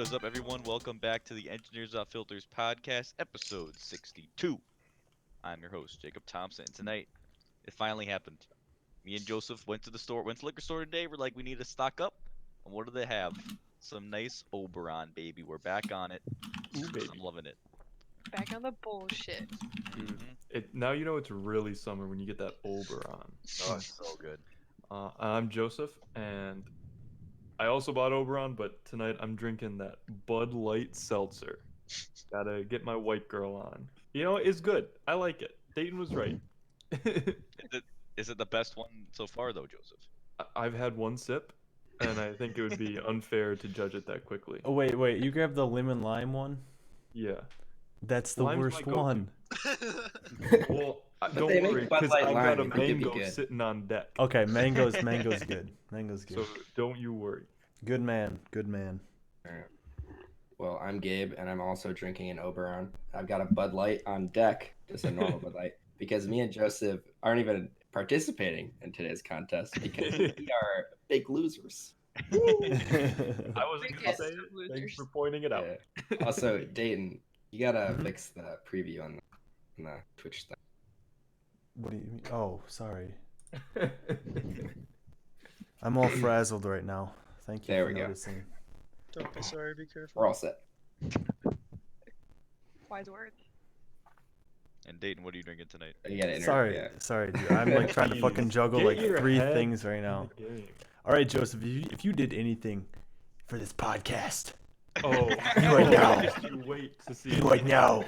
What is up, everyone? Welcome back to the Engineers Without Filters podcast, episode 62. I'm your host, Jacob Thompson. Tonight, it finally happened. Me and Joseph went to the liquor store today. We're like, we need to stock up. And what do they have? Some nice Oberon, baby. We're back on it. Ooh, baby. I'm loving it. Back on the bullshit. Dude, now you know it's really summer when you get that Oberon. Oh, it's so good. I'm Joseph, and I also bought Oberon, but tonight I'm drinking that Bud Light Seltzer. Gotta get my white girl on. You know, it's good. I like it. Dayton was right. Is it the best one so far, though, Joseph? I've had one sip, and I think it would be unfair to judge it that quickly. Oh, wait, you grabbed the lemon lime one? Yeah. That's the Lime's worst my go-to. one. Well, But don't they make worry, Bud because Light I've got a lime, it could be mango good. sitting on deck. Okay, mango's good. Mango's good. So don't you worry. Good man. Alright. Well, I'm Gabe, and I'm also drinking an Oberon. I've got a Bud Light on deck, just a normal Bud Light, because me and Joseph aren't even participating in today's contest because we are big losers. I wasn't gonna Biggest say it. losers. Thanks for pointing it out. Yeah. Also, Dayton, you gotta Mhm. fix the preview on the Twitch stuff. What do you mean? Oh, sorry. I'm all frazzled right now. Thank you There for we go. noticing. Don't be sorry, be careful. We're all set. Wise words. And Dayton, what are you drinking tonight? You gotta enter. Sorry, Yeah. sorry, dude. I'm like trying to fucking juggle Get like your 3 head things right in now. the game. All right, Joseph, if you did anything for this podcast, Oh, right now. You wait to see. you right now.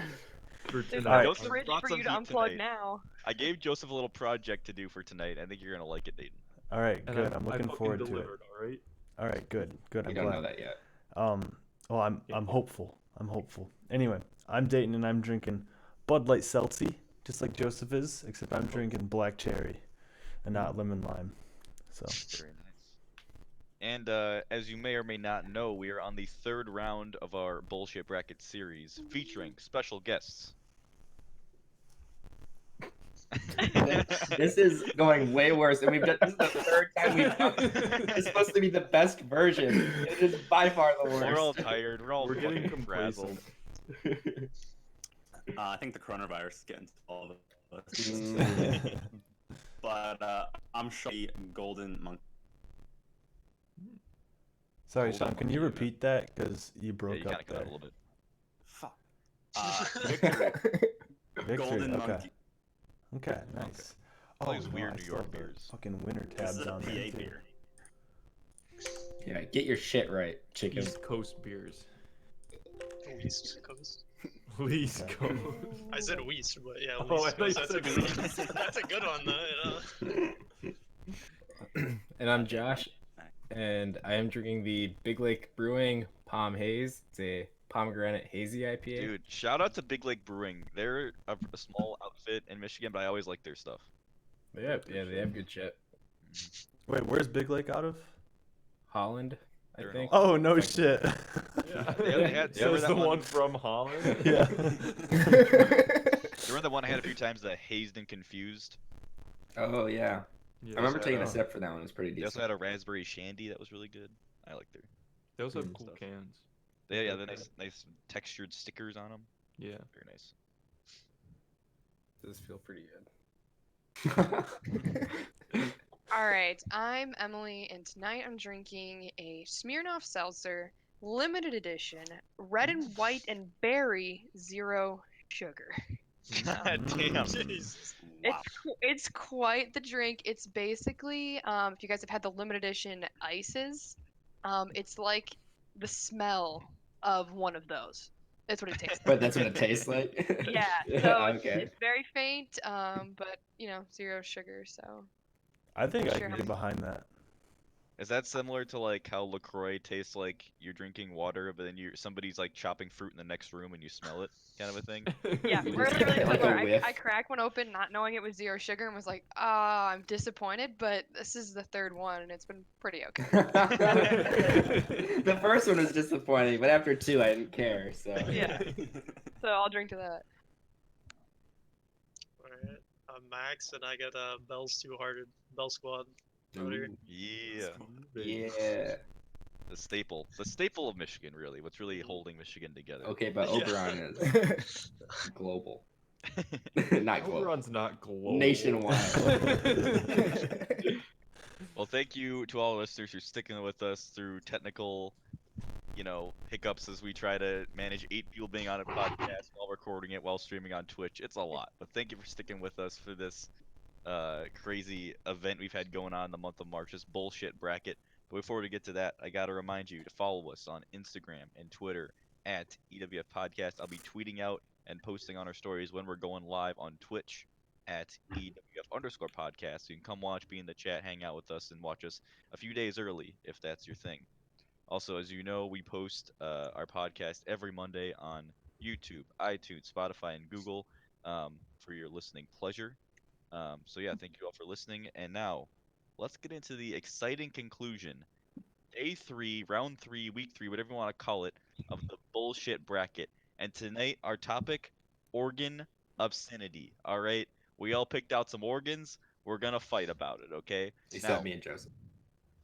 For There's tonight. no Joseph fridge brought for some you to heat unplug tonight. now. I gave Joseph a little project to do for tonight. I think you're going to like it, Dayton. All right, And good. I I'm looking fucking forward to it. delivered, all right? All right, good. We I'm don't glad. know that yet. Well, I'm hopeful. Anyway, I'm Dayton and I'm drinking Bud Light Seltzy, just like Joseph is, except I'm drinking black cherry and not lemon lime. So Very nice. And as you may or may not know, we are on the third round of our Bullshit Bracket series, featuring special guests. This is going way worse, and we've done this is the third time we've done this. It's supposed to be the best version. It is by far the worst. We're all tired. We're all We're getting fucking frazzled. complacent. I think the coronavirus is getting to all of us. Mm. But I'm sure golden monk. sorry, Hold Sean, on, can let you me do repeat that? Because you Yeah, broke you kind up of cut out a there. little bit. Fuck. Victory, Golden okay. monkey. Okay, nice. All these no, weird I New still York have the beers. Fucking winter This tabs is a on PA there too. beer. Yeah, get your shit right, chicken. East Coast beers. East Coast. East Okay. Coast. I said West, but yeah, Oh, I West thought you Coast. That's a said good West. one. That's a good one, though. And I'm Josh, and I am drinking the Big Lake Brewing Palm Haze. It's a pomegranate hazy IPA. Dude, shout out to Big Lake Brewing. They're a small outfit in Michigan, but I always like their stuff. Yeah, they have good shit. Wait, where's Big Lake out of? Holland, I They're in think. Oh no shit. Yeah. They had That was that the one- one from Holland. Yeah. Remember the one I had a few times, the Hazed and Confused? Oh yeah, Yeah, I remember so, taking a uh, sip for that one. It was pretty They also decent. had a raspberry shandy that was really good. I like their. They also have Good cool stuff. cans. They Good the cans. nice textured stickers on them. Yeah. Very nice. Does feel pretty good. All right, I'm Emily, and tonight I'm drinking a Smirnoff Seltzer, limited edition, red and white and berry, zero sugar. God damn. Jesus. Wow. It's quite the drink. It's basically, if you guys have had the limited edition ices, it's like the smell of one of those. That's what it tastes like. But that's what it tastes like. Yeah, so Okay. it's very faint, but zero sugar, so I think I Sure. can get behind that. Is that similar to like how LaCroix tastes like you're drinking water, but then somebody's like chopping fruit in the next room and you smell it, kind of a thing? yeah, You really, just really get, like, a similar. whiff. I cracked one open not knowing it was zero sugar and was like, I'm disappointed, but this is the third one and it's been pretty okay. The first one was disappointing, but after two, I didn't care. So Yeah. So I'll drink to that. Alright. I'm Max, and I got Bell's Two Hearted. Bell Squad. Out here. Ooh, Yeah. yeah. The staple of Michigan, really. What's really holding Michigan together. Okay, but Yeah. Oberon is global. Not global. Oberon's not global. Nationwide. Well, thank you to all listeners who are sticking with us through technical, hiccups as we try to manage 8 people being on a podcast while recording it while streaming on Twitch. It's a lot, but thank you for sticking with us for this crazy event we've had going on in the month of March, this bullshit bracket. But before we get to that, I gotta remind you to follow us on Instagram and Twitter at EWF Podcast. I'll be tweeting out and posting on our stories when we're going live on Twitch at EWF_podcast. So you can come watch, be in the chat, hang out with us, and watch us a few days early if that's your thing. Also, as you know, we post our podcast every Monday on YouTube, iTunes, Spotify, and Google for your listening pleasure. So yeah, thank you all for listening. And now, let's get into the exciting conclusion. Day 3, round 3, week 3, whatever you want to call it, of the bullshit bracket. And tonight, our topic, organ obscenity. All right? We all picked out some organs. We're going to fight about it, okay? Except Now, me and Joseph.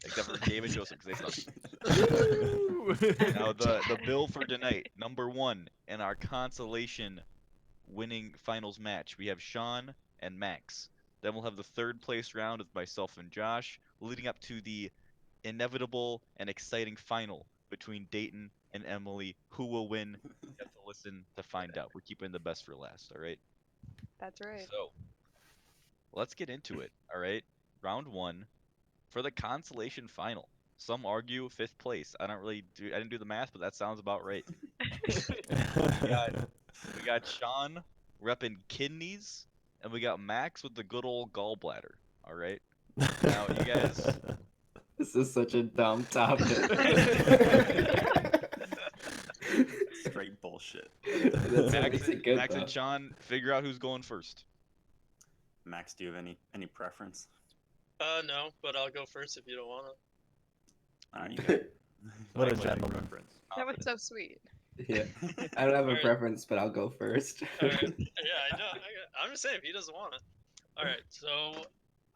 except for Gabe and Joseph, because they suck. Now, the bill for tonight, number 1, in our consolation winning finals match, we have Sean and Max. Then we'll have the third place round with myself and Josh, leading up to the inevitable and exciting final between Dayton and Emily. Who will win? You have to listen to find out. We're keeping the best for last, all right? That's right. So, let's get into it, all right? Round 1 for the consolation final. Some argue 5th place. I didn't do the math, but that sounds about right. We got Sean repping kidneys, and we got Max with the good old gallbladder. All right. Now, you guys. This is such a dumb topic. Straight bullshit. That's what makes it good, Max though. and Sean, figure out who's going first. Max, do you have any preference? No, but I'll go first if you don't want to. All right, you go. What a Like gentleman. reference. That was so sweet. Yeah. I don't have a Alright. preference, but I'll go first. Alright. Yeah, I know. I'm just saying if he doesn't want it. All right, so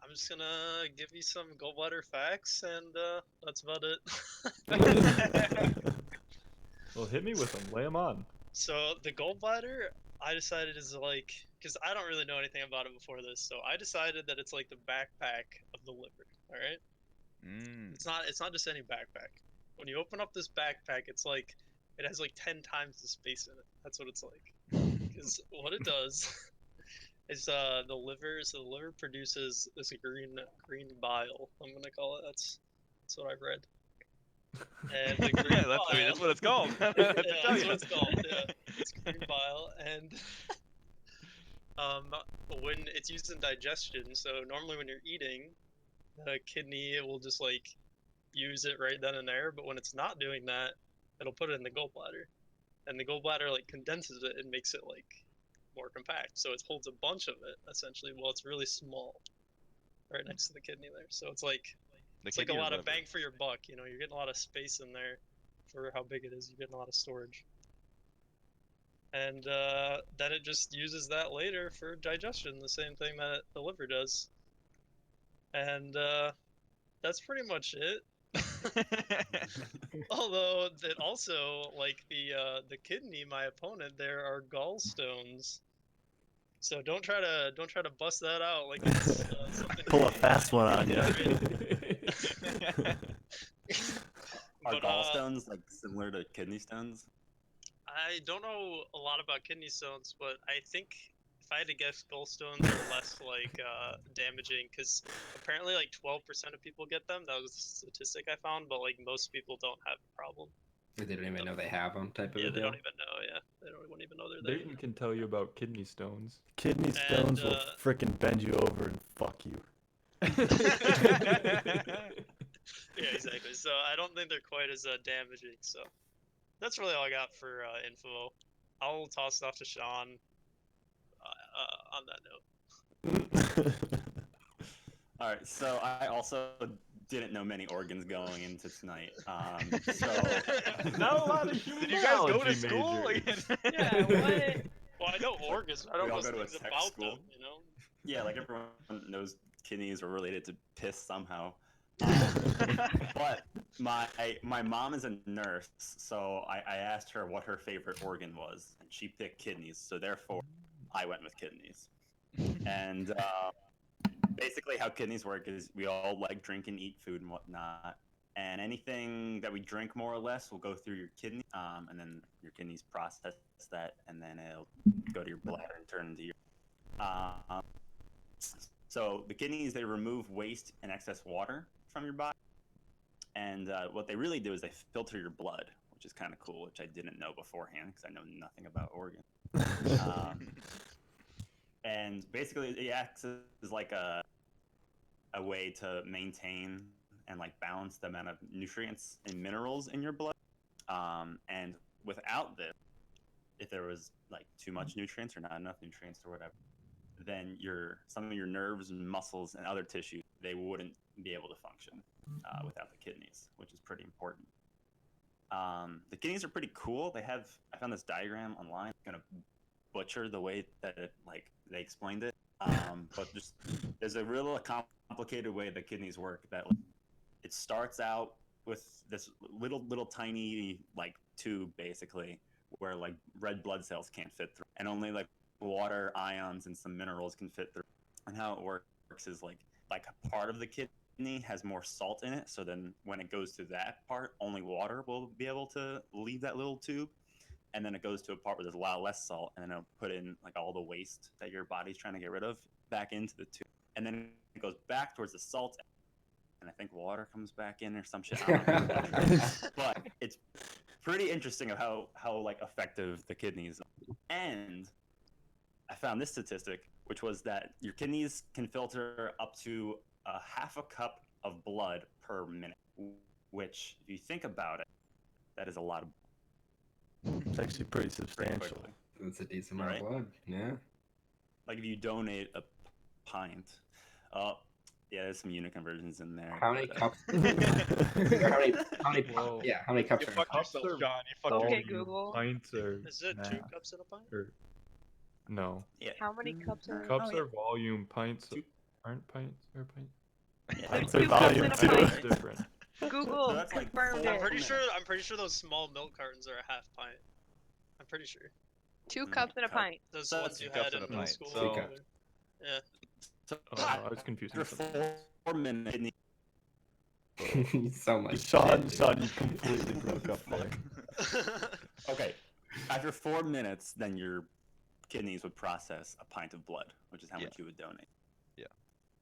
I'm just gonna give you some gallbladder facts, and that's about it. Well, hit me with them. Lay them on. So the gallbladder, I decided is like, because I don't really know anything about it before this, so I decided that it's like the backpack of the liver. All right. It's not just any backpack. When you open up this backpack, it's like it has like 10 times the space in it. That's what it's like. Because what it does is the liver produces this green bile. I'm gonna call it. That's what I've read. And the green Yeah, bile, that's what it's called. yeah, that's what it's called. Yeah, it's green bile, and when it's used in digestion, so normally when you're eating, the kidney will just like use it right then and there. But when it's not doing that, it'll put it in the gallbladder, and the gallbladder like condenses it and makes it like more compact. So it holds a bunch of it essentially. Well, it's really small, right next to the kidney there. So it's like a lot of bang for your buck. You know, you're getting a lot of space in there for how big it is. You're getting a lot of storage. And then it just uses that later for digestion, the same thing that the liver does. And that's pretty much it. Although that also, like the kidney, my opponent, there are gallstones. So don't try to bust that out like it's something. Pull a fast one on you. Are But, gallstones like similar to kidney stones? I don't know a lot about kidney stones, but I think if I had to guess, gallstones are less like damaging because apparently like 12% of people get them. That was a statistic I found, but like most people don't have a problem. They don't even know they have them, type of Yeah, a they deal. don't even know. Yeah, they won't even know they're there. Dayton can tell you about kidney stones. Kidney stones will frickin' bend you over and fuck you. Yeah, exactly. So I don't think they're quite as damaging. So that's really all I got for info. I'll toss it off to Sean on that note. All right, so I also didn't know many organs going into tonight. So Not a lot of human Did you guys go to biology school? majors. Yeah, what? Well, I know organs. I don't We know all go to a things tech about school. them. You know. yeah, like everyone knows kidneys are related to piss somehow. But my mom is a nurse, so I asked her what her favorite organ was, and she picked kidneys. So therefore, I went with kidneys. And basically, how kidneys work is we all like drink and eat food and whatnot, and anything that we drink more or less will go through your kidney, and then your kidneys process that, and then it'll go to your bladder and turn into your. So the kidneys, they remove waste and excess water from your body, and what they really do is they filter your blood, which is kind of cool, which I didn't know beforehand because I know nothing about organs. And basically, it acts as like a way to maintain and like balance the amount of nutrients and minerals in your blood. And without this, if there was like too much nutrients or not enough nutrients or whatever, then some of your nerves and muscles and other tissues, they wouldn't be able to function without the kidneys, which is pretty important. The kidneys are pretty cool. I found this diagram online. I'm gonna butcher the way that they explained it, but there's a real complicated way the kidneys work. That it starts out with this little tiny like tube basically, where like red blood cells can't fit through, and only like water, ions, and some minerals can fit through. And how it works is like a part of the kidney has more salt in it, so then when it goes to that part, only water will be able to leave that little tube. And then it goes to a part where there's a lot less salt, and then it'll put in like all the waste that your body's trying to get rid of back into the tube. And then it goes back towards the salt, and I think water comes back in or some shit. I don't know. But it's pretty interesting of how like effective the kidneys are. And I found this statistic, which was that your kidneys can filter up to a half a cup of blood per minute, which, if you think about it, that is a lot of. It's actually pretty substantial. That's a decent amount of blood. Yeah. Like if you donate a pint, yeah, there's some unit conversions in there. How many but, cups? how many Whoa. yeah, how many cups You are fucked Cups yourself, are John. You fucked Okay, volume, Google. Pints are Is it 2 mass. cups in a pint? Or, no. yeah. How many cups are? Cups yeah. are volume. Pints Two- aren't pints or pints. Yeah, Pints There's are 2 cups volume in a too. pint. It's different. Google So that's like confirmed four- it. I'm pretty sure those small milk cartons are a half pint. I'm pretty sure. 2 cups in a cup. pint. Those So ones that's you 2 cups had in a in middle pint, school. so- 2 cups. Yeah. So Oh, no, I was confusing after something. 4 minutes, So much. Sean, you completely broke up there. okay, after 4 minutes, then your kidneys would process a pint of blood, which is how Yeah. much you would donate.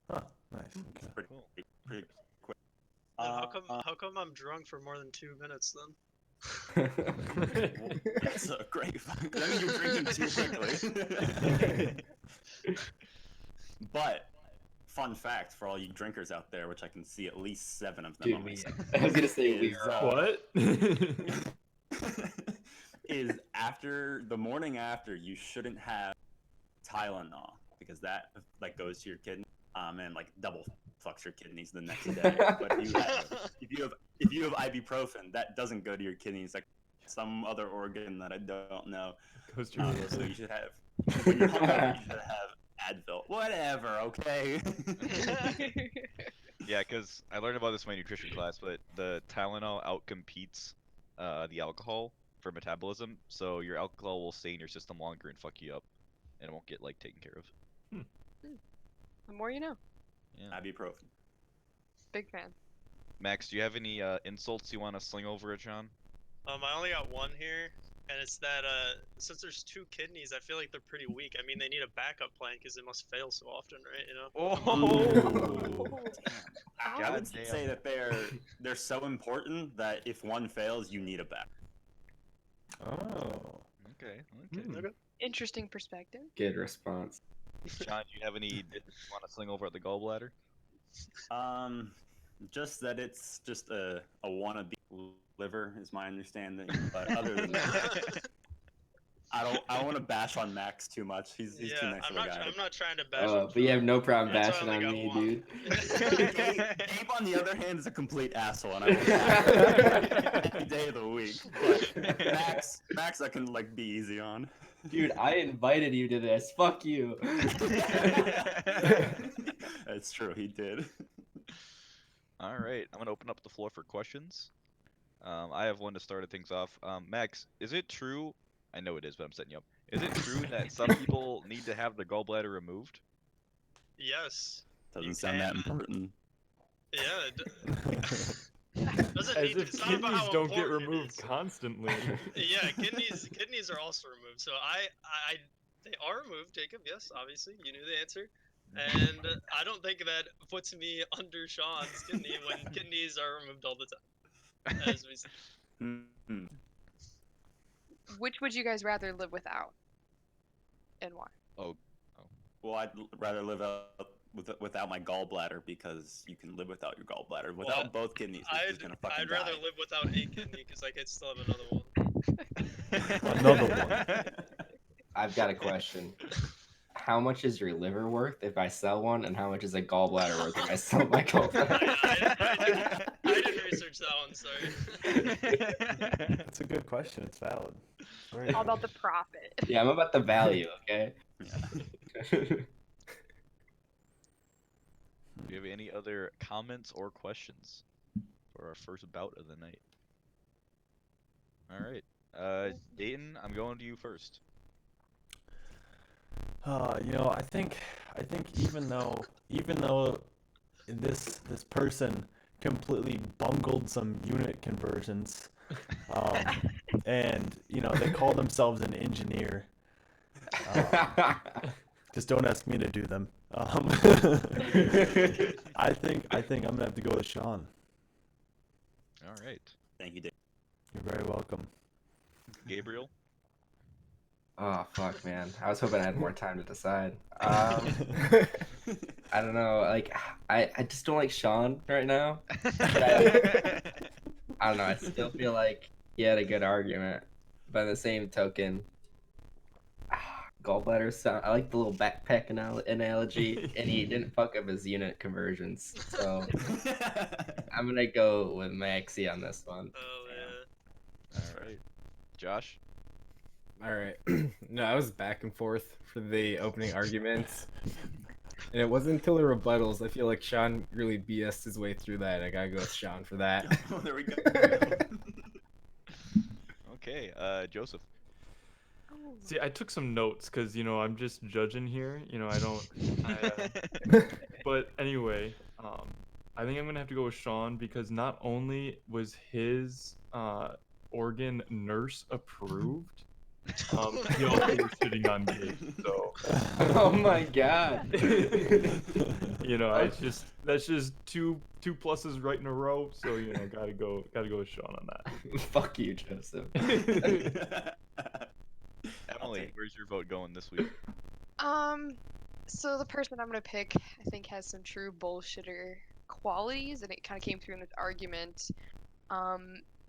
Huh, nice. It's Okay. pretty, Cool. pretty quick. Then how Uh, come I'm drunk for more than 2 minutes then? well, that's a great. That means you're drinking too quickly. But fun fact for all you drinkers out there, which I can see at least 7 of them Dude, on my screen, I was gonna say we. is, What? is after the morning after, you shouldn't have Tylenol because that like goes to your kidney and like double fucks your kidneys the next day. But if you have ibuprofen, that doesn't go to your kidneys, like some other organ that I don't know. Goes to your So liver. you should have when you're hungover, you should have Advil. Whatever, okay. Yeah, because I learned about this in my nutrition class, but the Tylenol outcompetes the alcohol for metabolism, so your alcohol will stay in your system longer and fuck you up, and it won't get like taken care of. The more you know. Yeah. Ibuprofen. Big fan. Max, do you have any insults you want to sling over at John? I only got one here, and it's that since there's 2 kidneys, I feel like they're pretty weak. I mean, they need a backup plan because they must fail so often, right? You know. Oh, I would Goddamn. say that they're so important that if one fails, you need a back. Oh. okay. Hmm. Interesting perspective. Good response. John, do you have any you want to sling over at the gallbladder? Just that it's just a wannabe liver is my understanding. But other than that, I don't want to bash on Max too much. He's too Yeah, nice I'm of a not. guy. I'm not trying to bash. him But you have no problem That's why bashing I on only me, got one. dude. Gabe, on the other hand, is a complete asshole, and I will bash any day of the week. But Max, I can like be easy on. Dude, I invited you to this. Fuck you. That's true. He did. All right, I'm gonna open up the floor for questions. I have one to start things off. Max, is it true? I know it is, but I'm setting you up. Is it true that some people need to have the gallbladder removed? Yes. Doesn't You sound that can. important. Yeah. Doesn't As need. if It's not about kidneys how don't get important it removed is. constantly. Yeah, kidneys are also removed. So they are removed, Jacob. Yes, obviously you knew the answer, and I don't think that puts me under Sean's kidney when kidneys are removed all the time. As we said. Hmm. Which would you guys rather live without, and why? Oh, Well, I'd rather live out without my gallbladder because you can live without your gallbladder. Without Well, both kidneys, you're just gonna fucking I'd rather die. live without a kidney because I could still have another one. Another one. I've got a question. How much is your liver worth if I sell one, and how much is a gallbladder worth if I sell my gallbladder? I didn't research that one. Sorry. That's a good question. It's valid. Very All valid. about the profit. Yeah, I'm about the value, okay? Yeah. Do you have any other comments or questions for our first bout of the night? All right, Dayton, I'm going to you first. I think even though this person completely bungled some unit conversions, and they call themselves an engineer. Just don't ask me to do them. I think I'm gonna have to go with Sean. All right, Thank you, Dave. You're very welcome. Gabriel. Oh fuck, man! I was hoping I had more time to decide. I don't know. Like, I just don't like Sean right now. I don't know. I still feel like he had a good argument, by the same token, gallbladder sound. I like the little backpack analogy, and he didn't fuck up his unit conversions. So I'm gonna go with Maxie on this one. Oh yeah. All right, Josh. All right. No, I was back and forth for the opening arguments. And it wasn't until the rebuttals, I feel like Sean really BS'd his way through that. I gotta go with Sean for that. Oh, there we go. Okay, Joseph. See, I took some notes because I'm just judging here. I don't. But anyway, I think I'm gonna have to go with Sean because not only was his organ nurse approved, he also was sitting on Gabe. So Oh my god! that's just two pluses right in a row. So gotta go with Sean on that. Fuck you, Joseph. Emily, where's your vote going this week? So the person I'm gonna pick, I think, has some true bullshitter qualities, and it kind of came through in this argument.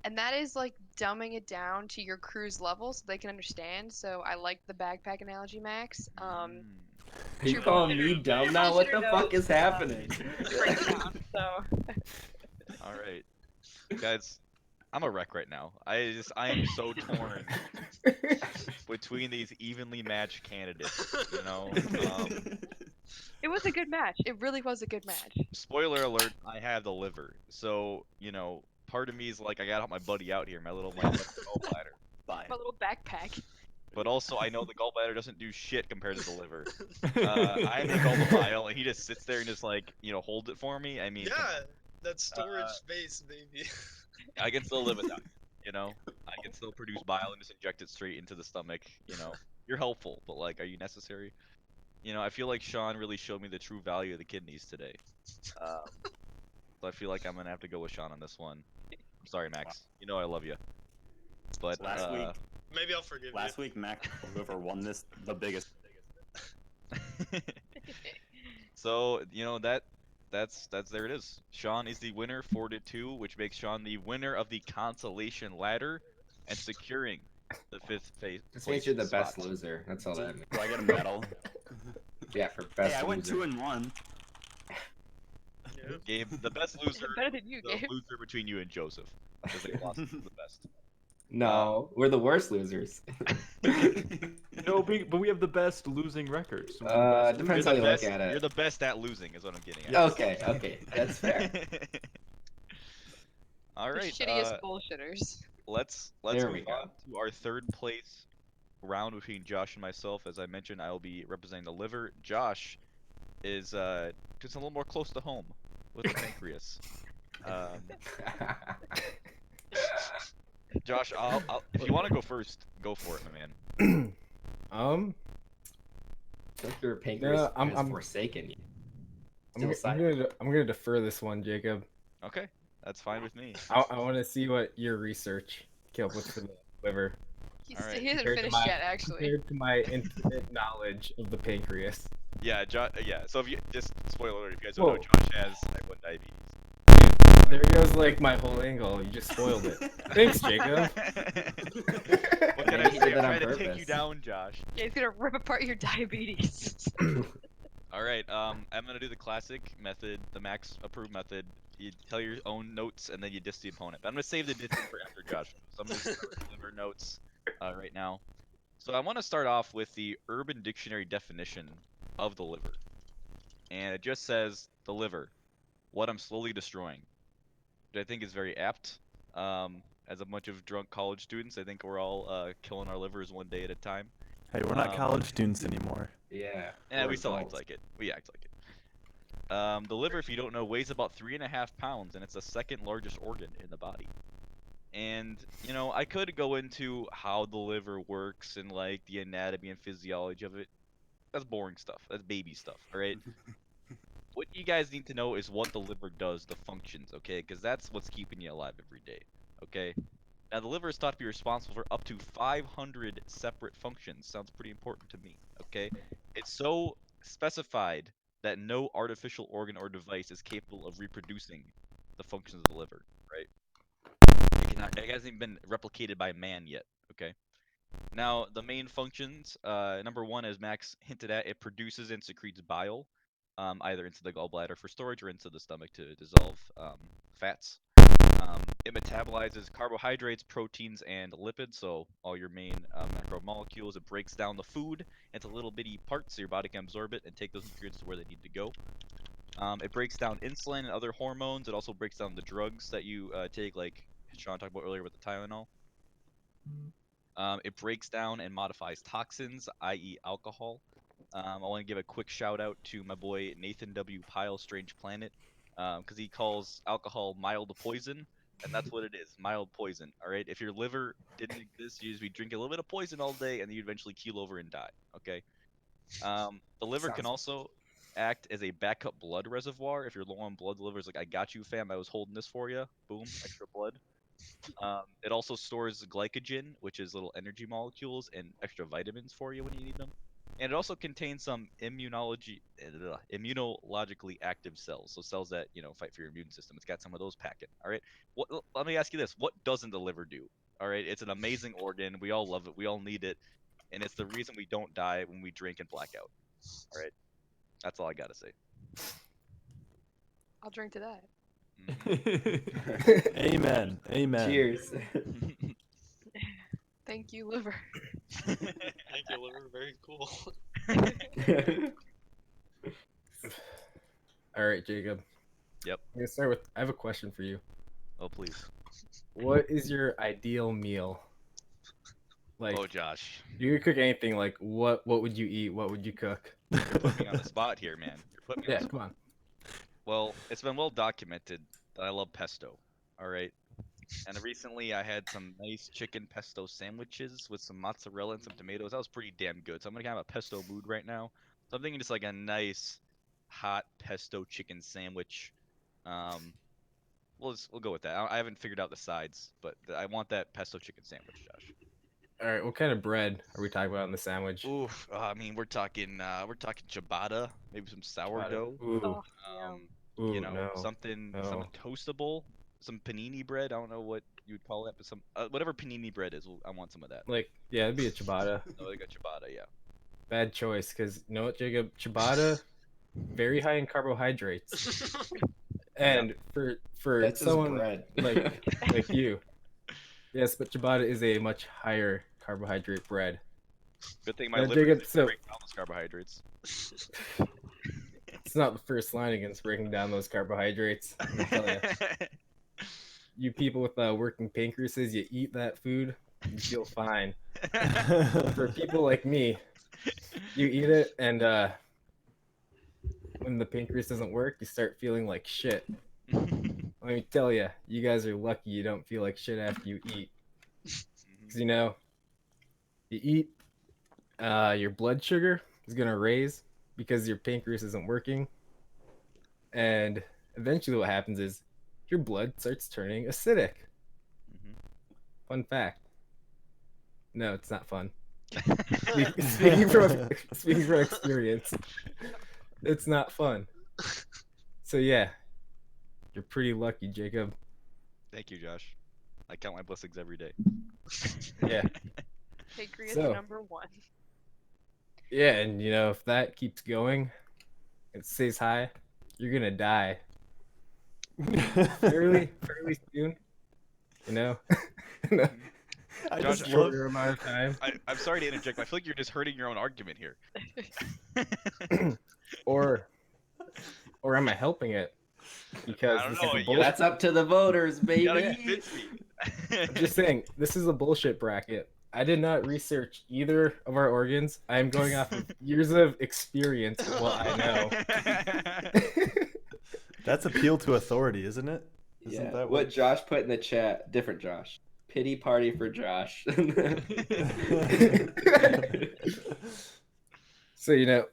And that is like dumbing it down to your crew's level so they can understand. So I like the backpack analogy, Max. Are you True calling me bullshitter- dumb true now? What the bullshitter fuck knows, is happening? break it down, so. All right, guys, I'm a wreck right now. I am so torn between these evenly matched candidates. It was a good match. It really was a good match. Spoiler alert: I have the liver, so part of me is like, I gotta help my buddy out here, my little gallbladder. Bye. My little backpack. But also, I know the gallbladder doesn't do shit compared to the liver. I make all the bile, and he just sits there and just holds it for me. I mean, come Yeah, on. that's storage space, baby. I can still live without you. I can still produce bile and just inject it straight into the stomach. You're helpful, but are you necessary? I feel like Sean really showed me the true value of the kidneys today. So I feel like I'm gonna have to go with Sean on this one. I'm sorry, Max. I love you. But Last week, Maybe I'll forgive last week, Mac, whoever won this, the biggest. So that's there it is. Sean is the winner, 4-2, which makes Sean the winner of the consolation ladder and securing the fifth place. This means you're the best spot. loser. That's all that means. Do I get a medal? Yeah, for best Hey, I went loser. 2-1. Yeah. Gabe, the best loser. Better than you, The Gabe. loser between you and Joseph. Because they lost to the best. No, we're the worst losers. No, but we have the best losing record. So we're the best Depends You're how the you look best. at it. You're the best at losing, is what I'm getting at. Yes. Okay, that's fair. All The right. shittiest bullshitters. Let's There move we go. on to our third place round between Josh and myself. As I mentioned, I will be representing the liver. Josh is just a little more close to home with the pancreas. Josh, if you want to go first, go for it, my man. Like your pancreas No, has I'm forsaken you. I'm gonna defer this one, Jacob. Okay, that's fine with me. I want to see what your research came up with for the liver All right. He hasn't Compared to finished my- yet, actually. compared to my infinite knowledge of the pancreas. Yeah, yeah. So if you just spoiler alert, if you guys don't know, Whoa. Josh has type 1 diabetes. There goes like my whole angle. You just spoiled it. Thanks, Jacob. What can I Maybe he say? did that I'm on trying to take you purpose. down, Josh. Yeah, he's gonna rip apart your diabetes. All right. I'm gonna do the classic method, the max approved method. You tell your own notes and then you diss the opponent. But I'm gonna save the dissing for after Josh. So I'm gonna just deliver notes right now. So I want to start off with the Urban Dictionary definition of the liver, and it just says the liver, what I'm slowly destroying, which I think is very apt. As a bunch of drunk college students, I think we're all killing our livers one day at a time. Hey, we're not college students anymore. Yeah. Yeah, we're we still act adults. like it. We act like it. The liver, if you don't know, weighs about 3.5 pounds, and it's the second largest organ in the body. And, you know, I could go into how the liver works and, like, the anatomy and physiology of it. That's boring stuff. That's baby stuff, alright? What you guys need to know is what the liver does, the functions, okay? Because that's what's keeping you alive every day, okay? Now, the liver is thought to be responsible for up to 500 separate functions. Sounds pretty important to me, okay? It's so specified that no artificial organ or device is capable of reproducing the functions of the liver, right? It hasn't even been replicated by man yet, okay? Now, the main functions, number one, as Max hinted at, it produces and secretes bile, either into the gallbladder for storage or into the stomach to dissolve fats. It metabolizes carbohydrates, proteins, and lipids, so all your main macromolecules. It breaks down the food into little bitty parts so your body can absorb it and take those nutrients to where they need to go. It breaks down insulin and other hormones. It also breaks down the drugs that you take, like Sean talked about earlier with the Tylenol. It breaks down and modifies toxins, i.e. alcohol. I want to give a quick shout out to my boy Nathan W. Pyle, Strange Planet, because he calls alcohol mild poison, and that's what it is, mild poison. All right, if your liver didn't exist, you'd be drinking a little bit of poison all day, and then you'd eventually keel over and die. Okay. The liver can also act as a backup blood reservoir. If you're low on blood, the liver's like, I got you, fam. I was holding this for you. Boom, extra blood. It also stores glycogen, which is little energy molecules, and extra vitamins for you when you need them. And it also contains some immunologically active cells, so cells that fight for your immune system. It's got some of those packing. All right. Let me ask you this: what doesn't the liver do? All right, it's an amazing organ. We all love it. We all need it, and it's the reason we don't die when we drink and black out. All right, that's all I gotta say. I'll drink to that. Amen. Amen. Cheers. Thank you, liver. Thank you, liver. Very cool. All right, Jacob. Yep. I'm gonna start with. I have a question for you. Oh please. What is your ideal meal? Like, Oh Josh, you could cook anything. Like, what would you eat? What would you cook? you're putting me on the spot here, man. You're putting me on Yeah, the spot. come on. Well, it's been well documented that I love pesto. All right. And recently I had some nice chicken pesto sandwiches with some mozzarella and some tomatoes. That was pretty damn good. So I'm gonna have a pesto mood right now. So I'm thinking just like a nice hot pesto chicken sandwich. We'll go with that. I haven't figured out the sides, but I want that pesto chicken sandwich, Josh. All right, what kind of bread are we talking about in the sandwich? Oof. I mean, we're talking ciabatta, maybe some sourdough. Ooh, Oh, ooh, No. no. something no. toastable, some panini bread. I don't know what you would call that, but some whatever panini bread is, I want some of that. Like, yeah, it'd be a ciabatta. Oh, I got ciabatta, yeah. Bad choice, because you know what, Jacob? Ciabatta, very high in carbohydrates, and for That's just someone bread. like you, Yes, but ciabatta is a much higher carbohydrate bread. Good thing my Yeah, liver Jacob, doesn't so- break down those carbohydrates. It's not the first line against breaking down those carbohydrates. I'm gonna tell you. You people with working pancreases, you eat that food, you feel fine. For people like me, you eat it, and when the pancreas doesn't work, you start feeling like shit. Let me tell you, you guys are lucky you don't feel like shit after you eat. Because, you know, you eat, your blood sugar is going to raise because your pancreas isn't working. And eventually what happens is your blood starts turning acidic. Mhm. Fun fact. No, it's not fun. Mm-hmm. Speaking from experience, it's not fun. So yeah, you're pretty lucky, Jacob. Thank you, Josh. I count my blessings every day. Yeah. Pancreas So- number 1. Yeah, and you know, if that keeps going, it stays high, you're gonna die fairly soon. You know, in a I Josh, just love. shorter amount of time, I'm sorry to interject, but I feel like you're just hurting your own argument here. or am I helping it? Because I don't this know, is a you bullshit. That's up to the voters, You gotta baby. convince me. I'm just saying, this is a bullshit bracket. I did not research either of our organs. I am going off of years of experience of what I know. That's appeal to authority, isn't it? Isn't Yeah. that What Josh put in the chat? Different Josh. Pity party for Josh. So you know,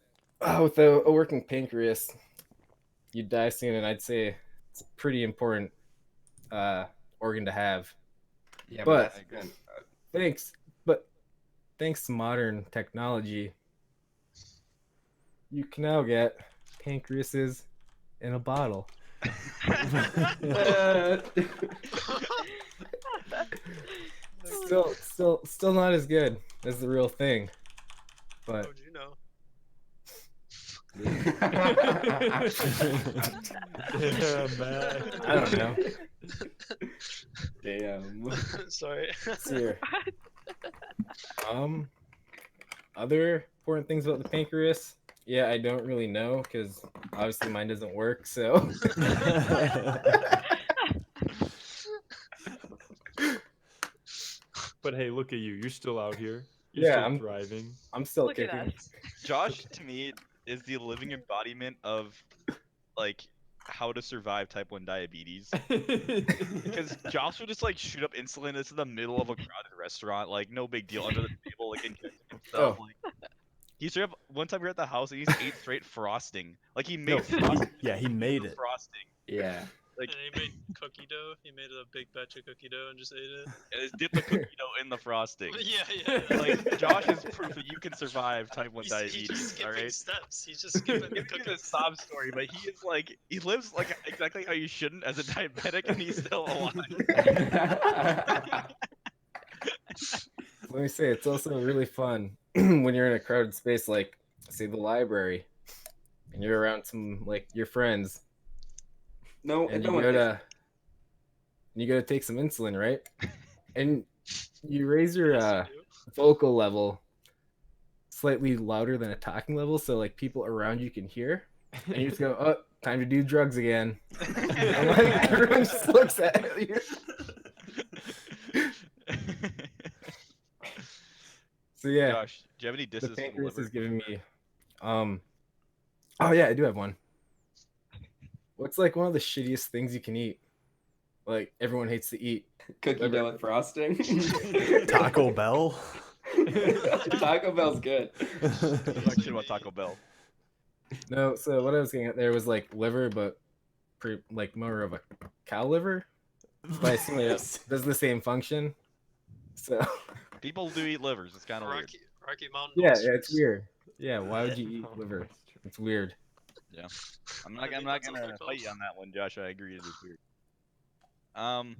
with a working pancreas, you die soon, and I'd say it's a pretty important organ to have. Yeah, But- that's good. Thanks to modern technology, you can now get pancreases in a bottle. Still not as good as the real thing, but How'd you know? Yeah, man. I don't know. Damn. Sorry. Let's see here. Other important things about the pancreas. Yeah, I don't really know because obviously mine doesn't work. So But hey, look at you. You're still out here. You're Yeah, still I'm- thriving. I'm still Look at kicking. us. Josh, to me, is the living embodiment of, like, how to survive type 1 diabetes. Because Josh would just, like, shoot up insulin. This in the middle of a crowded restaurant. Like, no big deal. Under the table, like, injecting himself. Oh. Like, he straight up, one time we were at the house, and he just ate straight frosting. Like, he No, made frosting. yeah, he made it. Frosting. Yeah. Like, And he made cookie dough. He made a big batch of cookie dough and just ate it. and just dip the cookie dough in the frosting. Yeah. Like, Josh is proof that you can survive type 1 He's diabetes, just skipping alright? steps. He's just skipping I'm the giving you cooking the sob story, but he is like, he lives like exactly how you shouldn't as a diabetic, and he's still alive. Let me say, it's also really fun when you're in a crowded space, like say the library, and you're around some like your friends, No, and no you one gotta take some insulin, right? And you raise your Yes, you do. vocal level slightly louder than a talking level, so like people around you can hear, and you just go, "Oh, time to do drugs again." And like everyone just looks at you. So yeah, Josh, do you have any the disses for the pancreas liver? is giving me, oh yeah, I do have one. What's like one of the shittiest things you can eat? Like everyone hates to eat. cookie Liver. dough with frosting. Taco Bell. Taco Bell's good. Talk shit about Taco Bell. No, so what I was getting at there was like liver, but like more of a cow liver. But I assume it does the same function. So People do eat livers. It's kind of weird. Rocky Mountain. yeah, oysters. it's weird. Yeah, why would you eat liver? It's weird. I'm I not think gonna that's what they're fight you called. on that one, Josh. I agree, it is weird. I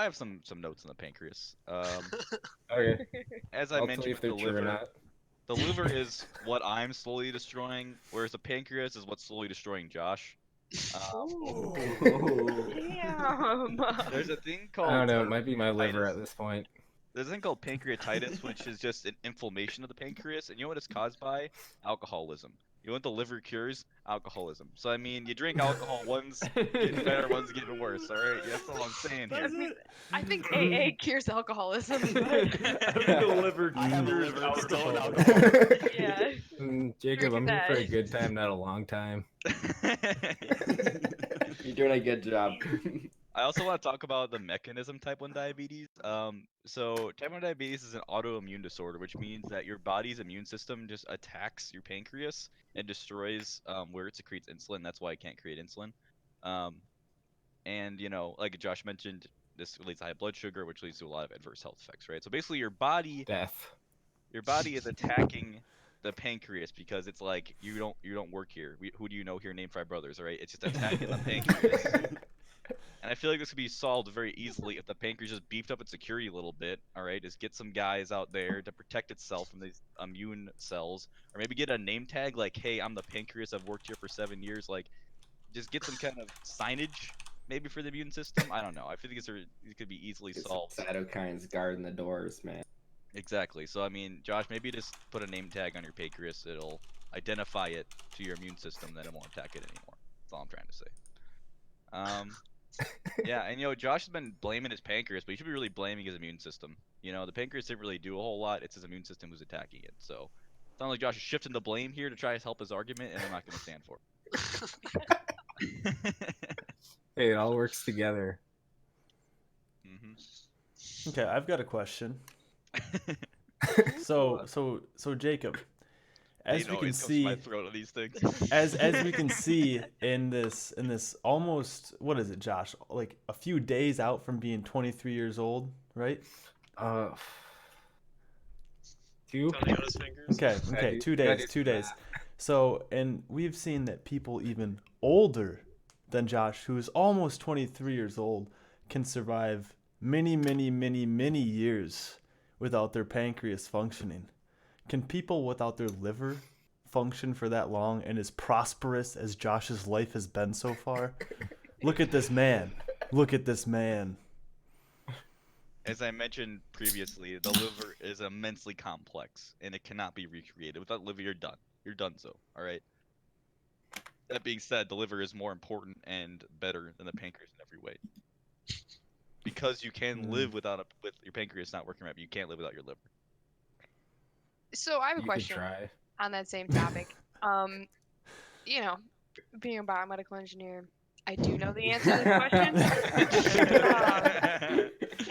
have some notes on the pancreas. Okay, As I I'll tell mentioned you with if the they're true or liver, not. the liver is what I'm slowly destroying, whereas the pancreas is what's slowly destroying Josh. Damn. There's a thing I called don't know. It might be my liver pancreatitis. at this point. There's a thing called pancreatitis, which is just an inflammation of the pancreas, and you know what it's caused by? Alcoholism. You know what the liver cures? Alcoholism. So I mean, you drink alcohol, one's getting better, one's getting worse. All right, that's all I'm saying here. Does it? I think AA cures alcoholism. But I think the liver I have a cures liver, still an alcohol. alcoholic. yeah. Jacob, I'm here for a that. good time, not a long time. You're doing a good job. I also want to talk about the mechanism type 1 diabetes. So type 1 diabetes is an autoimmune disorder, which means that your body's immune system just attacks your pancreas and destroys where it secretes insulin. That's why it can't create insulin. And you know, like Josh mentioned, this leads to high blood sugar, which leads to a lot of adverse health effects, right? So basically, your body Death. is attacking the pancreas because it's like you don't work here. Who do you know here? Name 5 brothers, all right? It's just attacking the pancreas. And I feel like this could be solved very easily if the pancreas just beefed up its security a little bit. All right, just get some guys out there to protect itself from these immune cells, or maybe get a name tag like, "Hey, I'm the pancreas. I've worked here for 7 years." Like, just get some kind of signage maybe for the immune system. I don't know. I feel like it could be easily Get some solved. cytokines guarding the doors, man. Exactly. So I mean, Josh, maybe just put a name tag on your pancreas. It'll identify it to your immune system, then it won't attack it anymore. That's all I'm trying to say. Yeah, and you know, Josh has been blaming his pancreas, but he should be really blaming his immune system. You know, the pancreas didn't really do a whole lot. It's his immune system who's attacking it. So, it sounds like Josh is shifting the blame here to try to help his argument, and I'm not going to stand for it. Hey, it all works together. Okay, I've got a question. So Jacob, as we can see, my throat of these things. as we can see in this almost, what is it, Josh? Like a few days out from being 23 years old, right? 2. Counting on his fingers. Okay, 2 days, 2 days. So, and we've seen that people even older than Josh, who is almost 23 years old, can survive many years without their pancreas functioning. Can people without their liver function for that long and as prosperous as Josh's life has been so far? Look at this man. Look at this man. As I mentioned previously, the liver is immensely complex, and it cannot be recreated. Without liver, you're done. You're done so, all right? That being said, the liver is more important and better than the pancreas in every way. Because you can live with your pancreas not working right, but you can't live without your liver. So I have a You could question try. on that same topic. You know, being a biomedical engineer, I do know the answer to this question.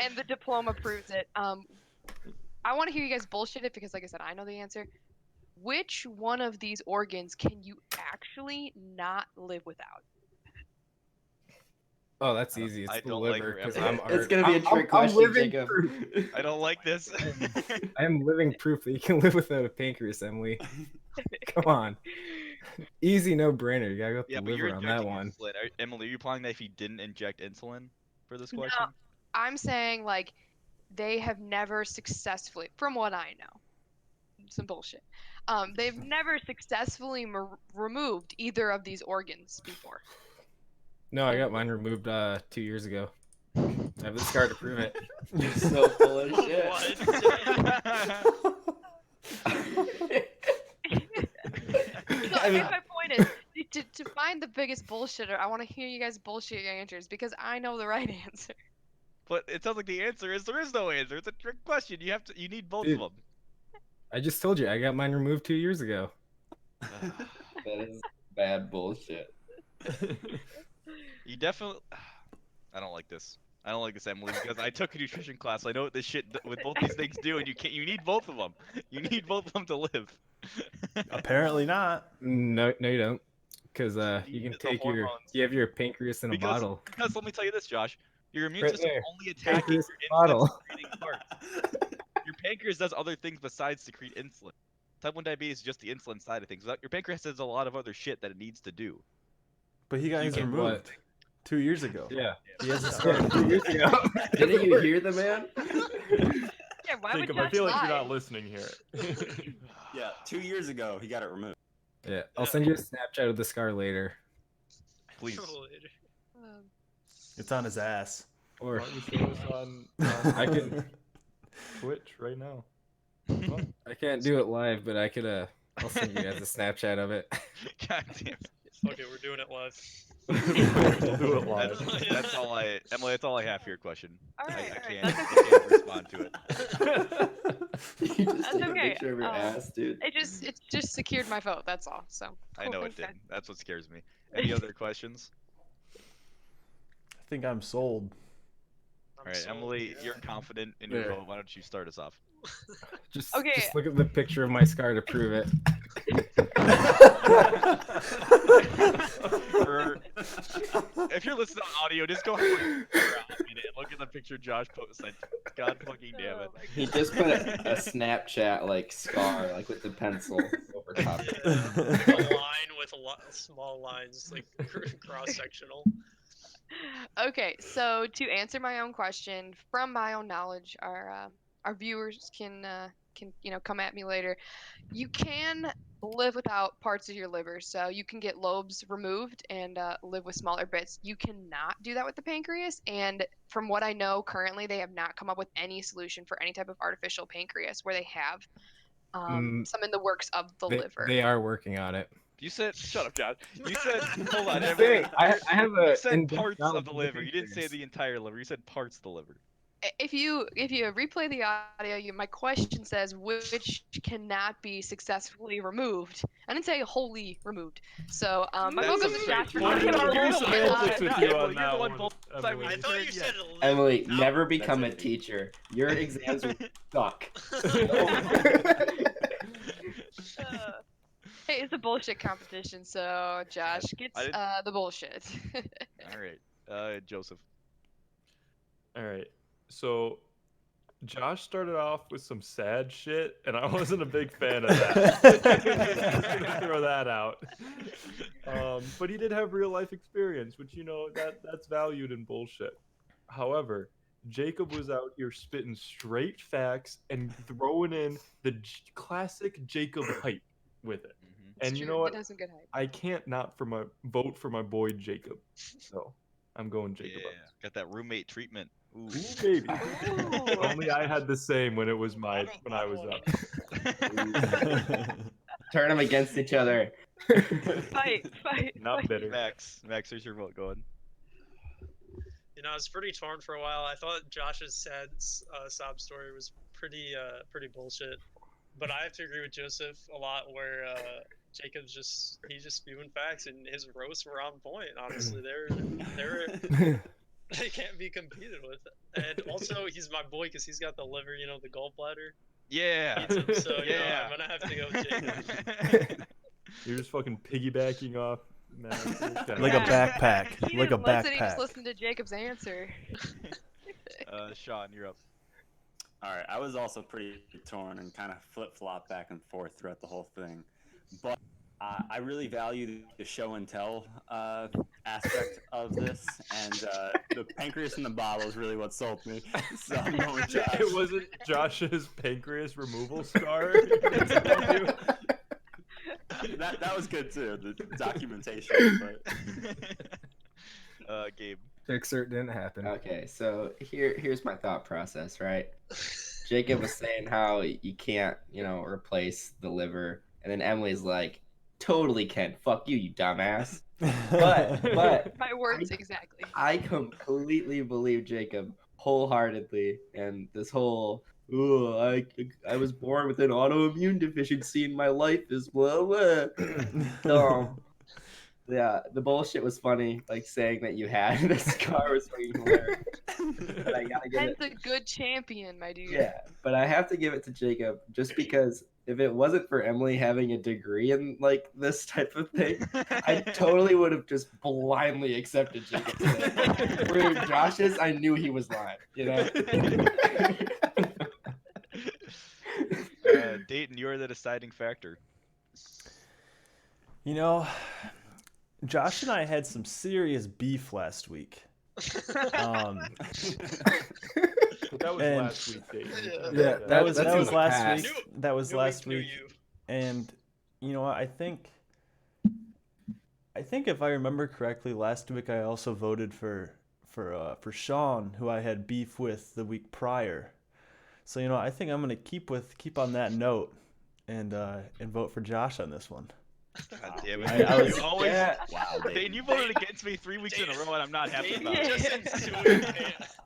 And the diploma proves it. I want to hear you guys bullshit it because, like I said, I know the answer. Which one of these organs can you actually not live without? Oh, that's easy. It's I the don't like liver your because answer. I'm. It's gonna be a trick question, living Jacob. proof. I don't like this. I am living proof that you can live without a pancreas, Emily. Come on. Easy, no brainer. You gotta go with Yeah, the but you're liver on that injecting one. insulin. Emily, are you implying that if he didn't inject insulin for this question? No, I'm saying like they have never successfully, from what I know, some bullshit. They've never successfully removed either of these organs before. No, I got mine removed 2 years ago. I have the scar to prove it. You're so full of shit. So I mean, my point is to find the biggest bullshitter. I want to hear you guys bullshit your answers because I know the right answer. But it sounds like the answer is there is no answer. It's a trick question. You need both Dude. of them. I just told you I got mine removed 2 years ago. That is bad bullshit. You definitely. I don't like this. I don't like this, Emily, because I took a nutrition class. I know what this shit with both these things do, and you need both of them. You need both of them to live. Apparently not. No, you don't. Because you need can the take hormones. you have your pancreas in a bottle. Because let me tell you this, Josh. Your immune Right system there. only attacking Pancreas your bottle. insulin-secreting parts. Your pancreas does other things besides secrete insulin. Type 1 diabetes is just the insulin side of things. Your pancreas does a lot of other shit that it needs to do. But he got his get removed what? 2 years ago. Yeah. He has a scar. 2 years ago. Didn't you hear the man? Yeah, why would Jacob, I Josh feel like lie? you're not listening here. Yeah, 2 years ago he got it removed. Yeah, I'll send you a Snapchat of the scar later. Please. Later. Um, It's on his ass. Why Or don't you show us on I could. Twitch right now? Come on. I can't do it live, but I could. I'll send you guys a Snapchat of it. God damn. Fuck it, we're doing it live. We'll do it That's, live. that's all I, Emily. That's all I have for your question. Alright, I alright, can't, that's I can't respond to it. You just That's take a okay, picture of your ass, dude. it just secured my vote. That's all. So I cool, know it thanks, guys. did. That's what scares me. Any other questions? I think I'm sold. All right, sold, Emily, yeah. you're confident in your There. vote. Why don't you start us off? Okay. Just look at the picture of my scar to prove it. Or, if you're listening on audio, just go ahead and look at the picture Josh posted. God fucking damn it. Oh my He God. just put a Snapchat like scar, like with the pencil over top. Yeah, like a line with small lines, like cross sectional. Okay, so to answer my own question from my own knowledge, our viewers can come at me later. You can live without parts of your liver, so you can get lobes removed and live with smaller bits. You cannot do that with the pancreas, and from what I know, currently they have not come up with any solution for any type of artificial pancreas where they have some in the works of the liver. They are working on it. You said, shut up, John. You said, hold on, I'm Emily. saying, I have a You said in-depth parts knowledge of the of liver. You didn't say pancreas. the entire liver. You said parts of the liver. If you replay the audio, my question says which cannot be successfully removed. I didn't say wholly removed. So my That's vote goes some to Josh for straightforward- We're not gonna getting do it. semantics with you on You're the that one one, both Emily. I thought you said live Emily, without- never become a it. teacher. Your exams will suck. Hey, it's a bullshit competition, so Josh gets I didn't- the bullshit. All right, Joseph. All right. So Josh started off with some sad shit, and I wasn't a big fan of that. Just gonna throw that out. But he did have real life experience, which that's valued in bullshit. However, Jacob was out here spitting straight facts and throwing in the classic Jacob hype with it. And you know what? It has some good hype. I can't not vote for my boy Jacob. So I'm going Jacob. Yeah, got that roommate treatment. Ooh. Ooh, baby. Ooh. Only I had the same when it was when I was up. Turn them against each other. Fight. Not bitter. Max, where's your vote going? You know, I was pretty torn for a while. I thought Josh's sad sob story was pretty bullshit, but I have to agree with Joseph a lot. Where Jacob's he's just spewing facts, and his roasts were on point. Honestly, they can't be competed with. And also, he's my boy because he's got the liver, the gallbladder. Yeah. So Yeah. I'm gonna have to go with Jacob. You're just fucking piggybacking off Max. Like a backpack. He Like a didn't listen, he backpack. just listened to Jacob's answer. Sean, you're up. All right, I was also pretty torn and kind of flip-flop back and forth throughout the whole thing, but I really value the show and tell aspect of this, and the pancreas in the bottle is really what sold me. So I'm going with Josh. It wasn't Josh's pancreas removal scar. That was good too, the documentation. But Gabe. Fixer didn't happen. Okay, so here's my thought process, right? Jacob was saying how you can't, replace the liver, and then Emily's like, totally can. Fuck you, you dumbass. But My words exactly. I completely believe Jacob wholeheartedly, and this whole I was born with an autoimmune deficiency and my life is blah blah. Yeah, the bullshit was funny, like saying that you had the scar was fucking hilarious. But I gotta give And it. the good champion, my dude. Yeah, but I have to give it to Jacob just because if it wasn't for Emily having a degree in like this type of thing, I totally would have just blindly accepted Jacob. Where Josh's, I knew he was lying. Dayton, you're the deciding factor. Josh and I had some serious beef last week. That was And- last week, Dayton. Yeah, That was that's in the last past. week. That was New last new week. you. And I think I think if I remember correctly, last week I also voted for Sean, who I had beef with the week prior. So I think I'm gonna keep on that note and vote for Josh on this one. God damn I it. was- You always. Yeah. Wow, Dayton, you voted against me 3 weeks in a row, and I'm not happy Dayton about just it. ensuing chaos.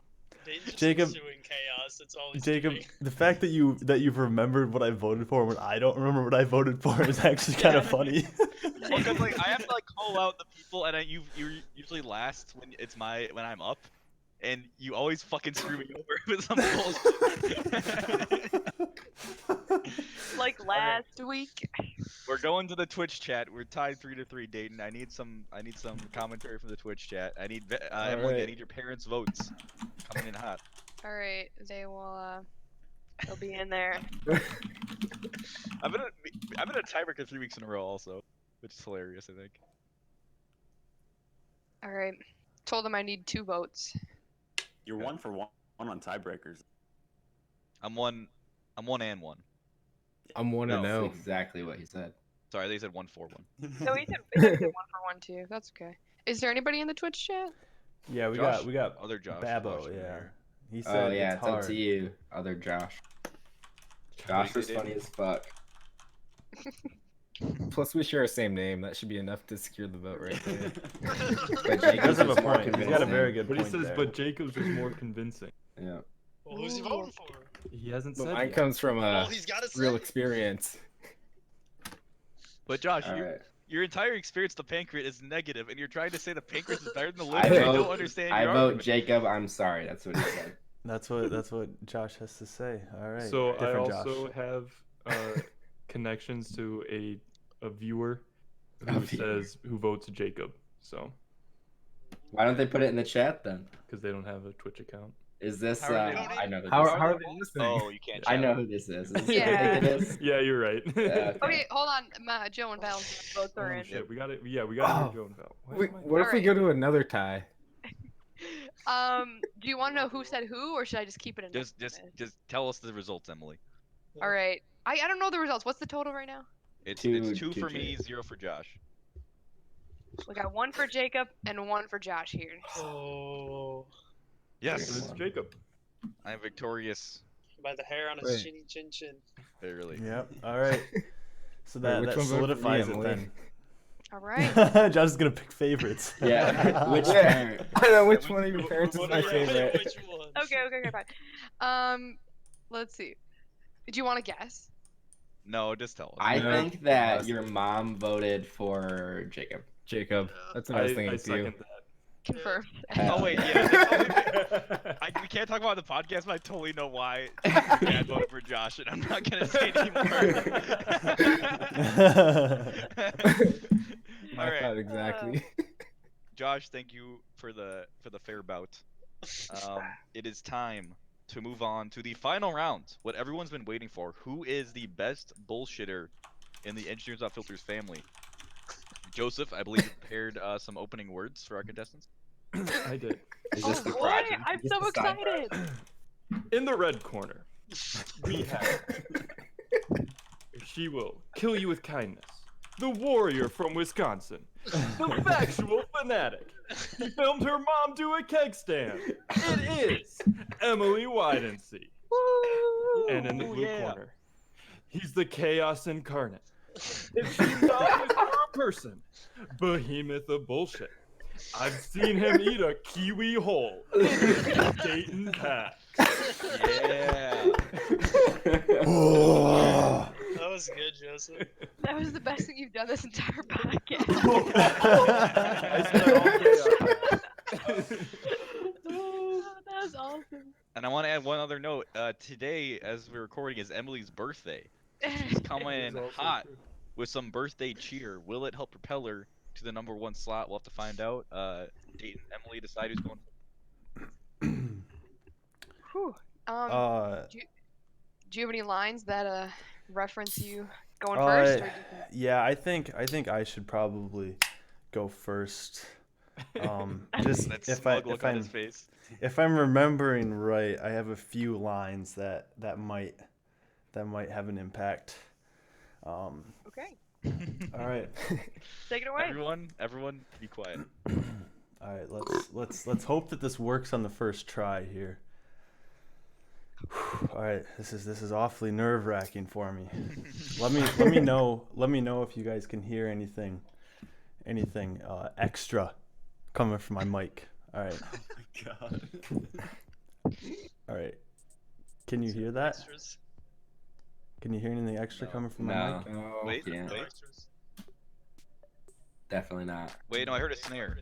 Dayton just Jacob- ensuing chaos. That's all he's Jacob, doing. the fact that you've remembered what I voted for when I don't remember what I voted for is actually kind of funny. Well, 'cause, like, I have to like call out the people, and you're usually last when when I'm up, and you always fucking screw me over with some bullshit. Like last week. We're going to the Twitch chat. We're tied 3-3, Dayton. I need some commentary from the Twitch chat. I need Emily, I Alright. need your parents' votes. Coming in hot. All right, they'll be in there. I've been a tiebreaker 3 weeks in a row also, which is hilarious, I think. All right, told them I need 2 votes. You're 1 for 1 on tiebreakers. I'm one and one. I'm 1 to No, know. That's exactly what he said. Sorry, they said 1-4-1. No, he said 1 for 1 too. That's okay. Is there anybody in the Twitch chat? Yeah, we Josh, got other Josh. Babbo. Josh in Yeah, here. he said Oh yeah, it's it's up hard. to you, other Josh. What Josh do you was say, funny Dayton? as fuck. Plus, we share the same name. That should be enough to secure the vote right there. But He does Jacob's have a was more point. He's got a very convincing. good But he point says, there. but Jacob's was more convincing. Yeah. Well, who's he voting for? He hasn't But said mine yet. comes from Well, he's got to real say. experience. But Josh, All right. your entire experience with the pancreas is negative, and you're trying to say the pancreas is better than the I liver. I don't vote- understand I your vote argument. Jacob. I'm sorry. That's what he said. That's what Josh has to say. All right. So I Different also Josh. have connections to a viewer A who viewer. says who votes Jacob. So Why don't they put it in the chat then? because they don't have a Twitch account. Is this? How are they- I know who How this are is. they listening? Oh, you can't. I chat. know who this is. Is this who I Yeah. think it is? Yeah, you're right. Okay. Okay, hold on. Joe and Val's votes are Oh in. shit, we got it. Yeah, we got Oh. it. Joe and Val. Why Wait, am I- what if we Alright. go to another tie? Do you want to know who said who, or should I just keep it in? Just tell us the results, Emily. All right. I don't know the results. What's the total right now? It's Two- 2 two for me, Jake. 0 for Josh. We got 1 for Jacob and 1 for Josh here. Oh, Yes, It's Jacob. I'm victorious. by the hair on his Wait. chinny chin chin. Barely. Yep. All right. So that which that one voted for me, solidifies it Emily? then. All right. Josh is gonna pick favorites. Yeah. Which Yeah. parent? I don't know which Yeah, one of your parents is my Yeah, favorite. Which one? Okay, fine. Let's see. Do you want to guess? No, just tell us. I No. think that your mom voted for Jacob. Jacob. That's what I was thinking I too. second Confirmed. Oh wait, yeah. that. We can't talk about it on the podcast, but I totally know why Dad voted for Josh, and I'm not gonna say it anymore. My All right. thought exactly. Josh, thank you for the fair bout. It is time to move on to the final round. What everyone's been waiting for. Who is the best bullshitter in the Engineers Without Filters family? Joseph, I believe you prepared some opening words for our contestants. I did. Is Oh this the boy, project? I'm Is this so the side excited. project? In the red corner, we have. She will kill you with kindness. The warrior from Wisconsin. The factual fanatic. He filmed her mom do a keg stand. It is Emily Widensea. Woo! And in the Ooh, blue yeah. corner, he's the chaos incarnate. If she thought this were a person, behemoth of bullshit. I've seen him eat a kiwi whole in his Dayton pack. Yeah. That was good, Joseph. That was the best thing you've done this entire podcast. I said all chaos. Oh, that was awesome. And I want to add one other note. Today, as we're recording, is Emily's birthday. She's coming That is in also hot true. with some birthday cheer. Will it help propel her to the #1 slot? We'll have to find out. Dayton, Emily, decide who's going. Whew. Do you have any lines that reference you going first? Or do you think... Yeah, I think I should probably go first. Just That if smug look on his face. if I'm remembering right, I have a few lines that might have an impact. Okay. All right. Take it away. Everyone, be quiet. All right, let's hope that this works on the first try here. All right, this is awfully nerve-wracking for me. Let me know if you guys can hear anything extra coming from my mic. All right. Oh my god. All right. Can you hear that? Extras. Can you hear anything extra coming from my No. mic? No, Wait, can't. No wait. extras. Definitely not. Wait, no, I heard a snare.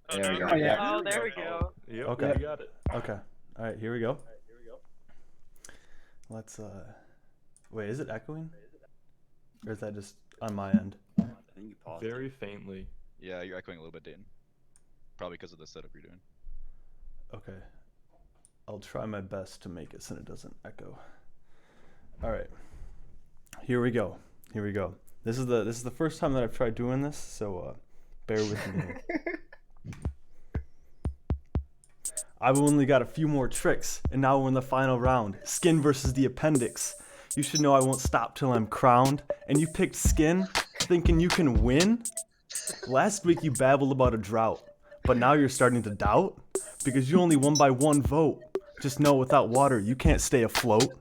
Oh, There we no, go. no, Oh, there we go. Yep, Okay. you got it. Okay. All right, here we go. Let's wait, is it echoing? Or is that just on my end? I think you paused. Very faintly. Yeah, you're echoing a little bit, Dayton. Probably because of the setup you're doing. Okay. I'll try my best to make it so it doesn't echo. All right. Here we go. This is the first time that I've tried doing this, so bear with me here. I've only got a few more tricks, and now we're in the final round. Skin versus the appendix. You should know I won't stop till I'm crowned. And you picked skin, thinking you can win? Last week you babbled about a drought, but now you're starting to doubt? Because you only won by 1 vote. Just know without water you can't stay afloat.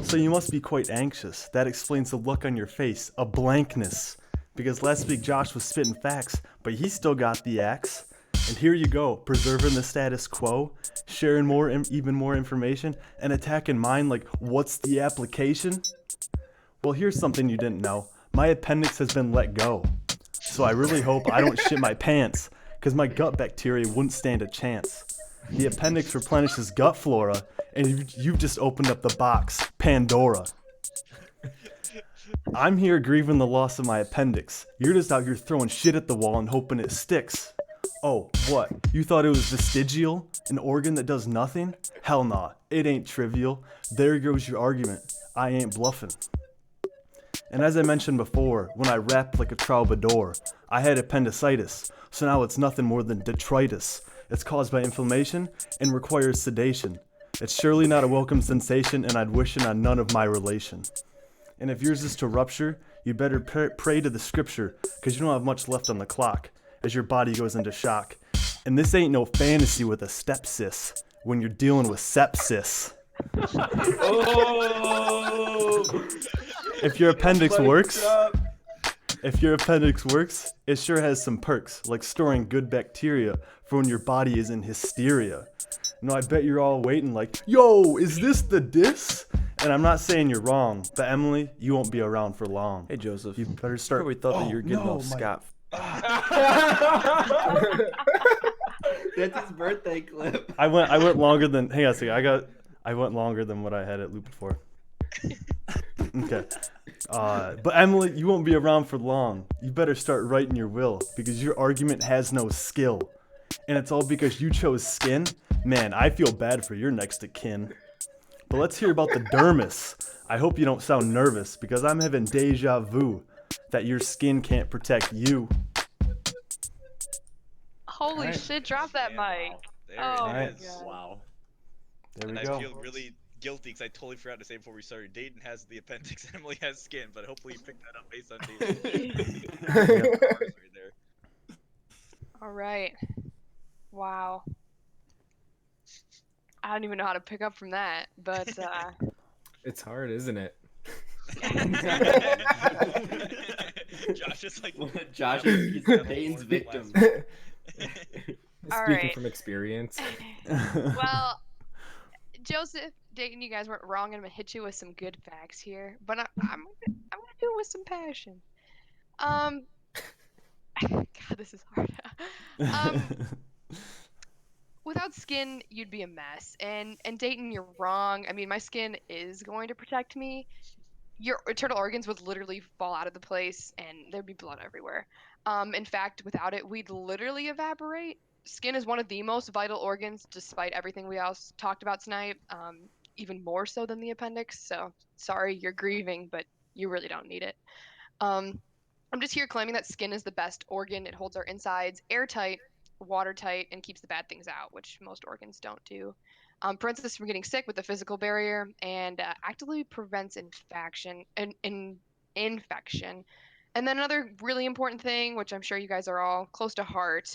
So you must be quite anxious. That explains the look on your face, a blankness. Because last week Josh was spitting facts, but he still got the axe. And here you go, preserving the status quo, sharing even more information, and attacking mine like, what's the application? Well, here's something you didn't know. My appendix has been let go. So I really hope I don't shit my pants, because my gut bacteria wouldn't stand a chance. The appendix replenishes gut flora, and you've just opened up the box, Pandora. I'm here grieving the loss of my appendix. You're just out here throwing shit at the wall and hoping it sticks. Oh, what? You thought it was vestigial? An organ that does nothing? Hell nah, it ain't trivial. There goes your argument. I ain't bluffing. And as I mentioned before, when I rapped like a troubadour, I had appendicitis, so now it's nothing more than detritus. It's caused by inflammation and requires sedation. It's surely not a welcome sensation, and I'd wish it on none of my relation. And if yours is to rupture, you better pray to the scripture, cause you don't have much left on the clock, as your body goes into shock. And this ain't no fantasy with a stepsis, when you're dealing with sepsis. Oh! If your appendix works, it sure has some perks, like storing good bacteria for when your body is in hysteria. No, I bet you're all waiting like, yo, is this the diss? And I'm not saying you're wrong, but Emily, you won't be around for long. Hey Joseph, You better start. we thought that you were getting no, off my- scot. That's his birthday clip. I went longer than. Hang on a second. I went longer than what I had it looped for. Okay. But Emily, you won't be around for long. You better start writing your will, because your argument has no skill. And it's all because you chose skin? Man, I feel bad for your next of kin. But let's hear about the dermis. I hope you don't sound nervous, because I'm having deja vu that your skin can't protect you. Holy Alright. shit, drop that Yeah, mic. wow. There Oh it my is. God. Wow. There we And go. I feel really guilty because I totally forgot to say before we started. Dayton has the appendix, Emily has skin, but hopefully you picked that up based on Dayton. Right there. All right. Wow. I don't even know how to pick up from that, but It's hard, isn't it? Josh is like Josh is Dayton's victim. All Speaking right. from experience. well, Joseph, Dayton, you guys weren't wrong. I'm gonna hit you with some good facts here, but I'm gonna do it with some passion. God, this is hard. Without skin, you'd be a mess. And Dayton, you're wrong. I mean, my skin is going to protect me. Your internal organs would literally fall out of the place, and there'd be blood everywhere. In fact, without it, we'd literally evaporate. Skin is one of the most vital organs, despite everything we else talked about tonight. Even more so than the appendix. So sorry, you're grieving, but you really don't need it. I'm just here claiming that skin is the best organ. It holds our insides airtight, watertight, and keeps the bad things out, which most organs don't do. Prevents us from getting sick with the physical barrier, and actively prevents infection. And then another really important thing, which I'm sure you guys are all close to heart,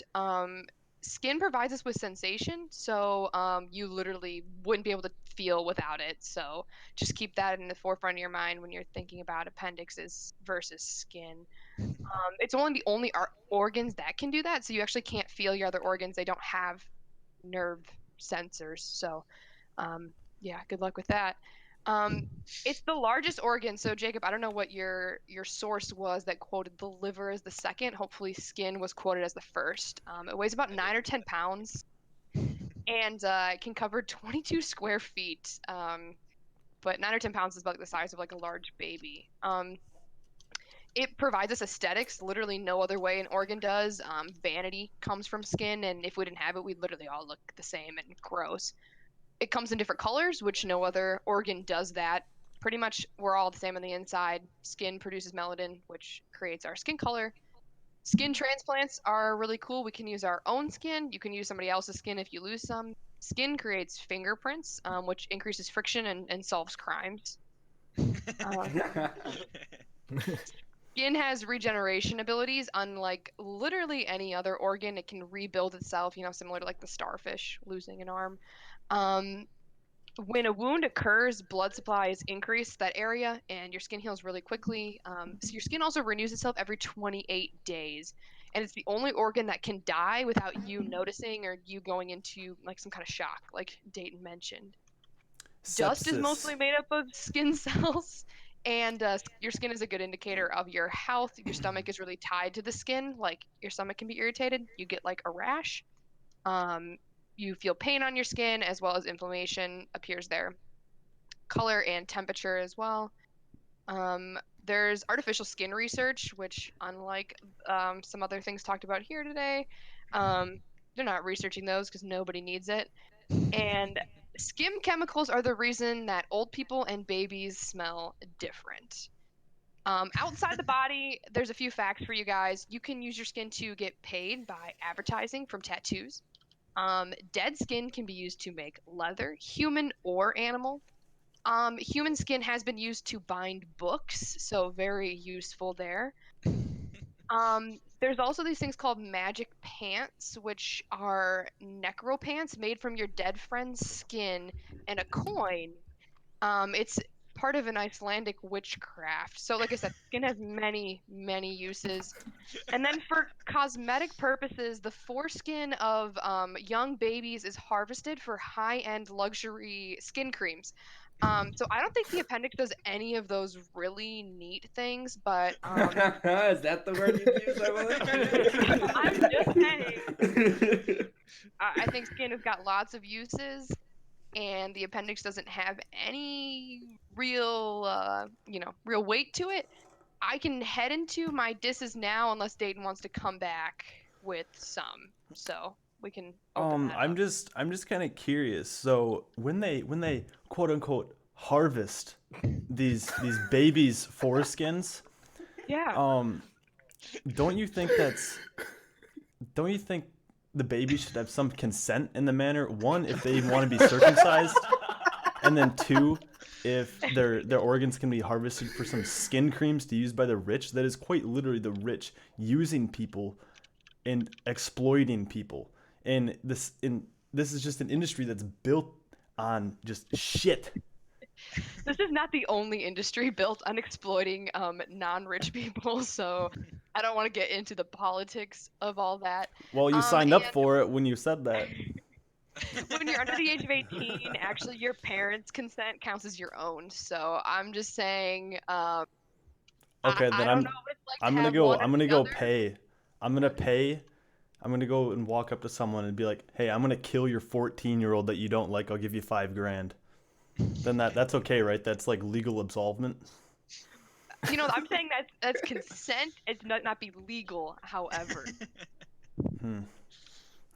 skin provides us with sensation, so you literally wouldn't be able to feel without it. So just keep that in the forefront of your mind when you're thinking about appendixes versus skin. It's only the only organs that can do that, so you actually can't feel your other organs. They don't have nerve sensors. So yeah, good luck with that. Um, it's the largest organ. So Jacob, I don't know what your source was that quoted the liver as the second. Hopefully, skin was quoted as the first. It weighs about 9 or 10 pounds, and it can cover 22 square feet. But 9 or 10 pounds is about the size of like a large baby. It provides us aesthetics, literally no other way an organ does. Vanity comes from skin, and if we didn't have it, we'd literally all look the same and gross. It comes in different colors, which no other organ does that. Pretty much, we're all the same on the inside. Skin produces melanin, which creates our skin color. Skin transplants are really cool. We can use our own skin. You can use somebody else's skin if you lose some. Skin creates fingerprints, which increases friction and solves crimes. Skin has regeneration abilities, unlike literally any other organ. It can rebuild itself, similar to like the starfish losing an arm. When a wound occurs, blood supply is increased to that area, and your skin heals really quickly. So your skin also renews itself every 28 days, and it's the only organ that can die without you noticing or you going into like some kind of shock, like Dayton mentioned. Dust is mostly Sepsis. made up of skin cells, and your skin is a good indicator of your health. Your stomach is really tied to the skin. Like your stomach can be irritated, you get like a rash. Um, you feel pain on your skin as well as inflammation appears there. Color and temperature as well. There's artificial skin research, which, unlike some other things talked about here today, they're not researching those because nobody needs it. And skin chemicals are the reason that old people and babies smell different. Outside the body, there's a few facts for you guys. You can use your skin to get paid by advertising from tattoos. Dead skin can be used to make leather, human or animal. Human skin has been used to bind books, so very useful there. There's also these things called magic pants, which are necro pants made from your dead friend's skin and a coin. It's part of an Icelandic witchcraft. So, like I said, skin has many, many uses. And then for cosmetic purposes, the foreskin of young babies is harvested for high-end luxury skin creams. So I don't think the appendix does any of those really neat things, but Is that the word you use, Emily? I'm just saying. I think skin has got lots of uses, and the appendix doesn't have any real, real weight to it. I can head into my disses now unless Dayton wants to come back with some. So we can open that I'm up. just kind of curious. So when they quote unquote harvest these babies' foreskins, Yeah. don't you think the baby should have some consent in the manner? One, if they want to be circumcised, and then two, if their organs can be harvested for some skin creams to use by the rich. That is quite literally the rich using people and exploiting people. And this is just an industry that's built on just shit. This is not the only industry built on exploiting non-rich people, so I don't want to get into the politics of all that. Well, you signed up And for it when you said that. when you're under the age of 18, actually your parents' consent counts as your own. So I'm just saying, Okay, I then don't know what it's like I'm to gonna have go. one or I'm gonna the go other. pay. I'm gonna pay. I'm gonna go and walk up to someone and be like, "Hey, I'm gonna kill your 14-year-old that you don't like. I'll give you $5,000." Then that's okay, right? That's like legal absolvement. I'm saying that's consent. It's not be legal, however.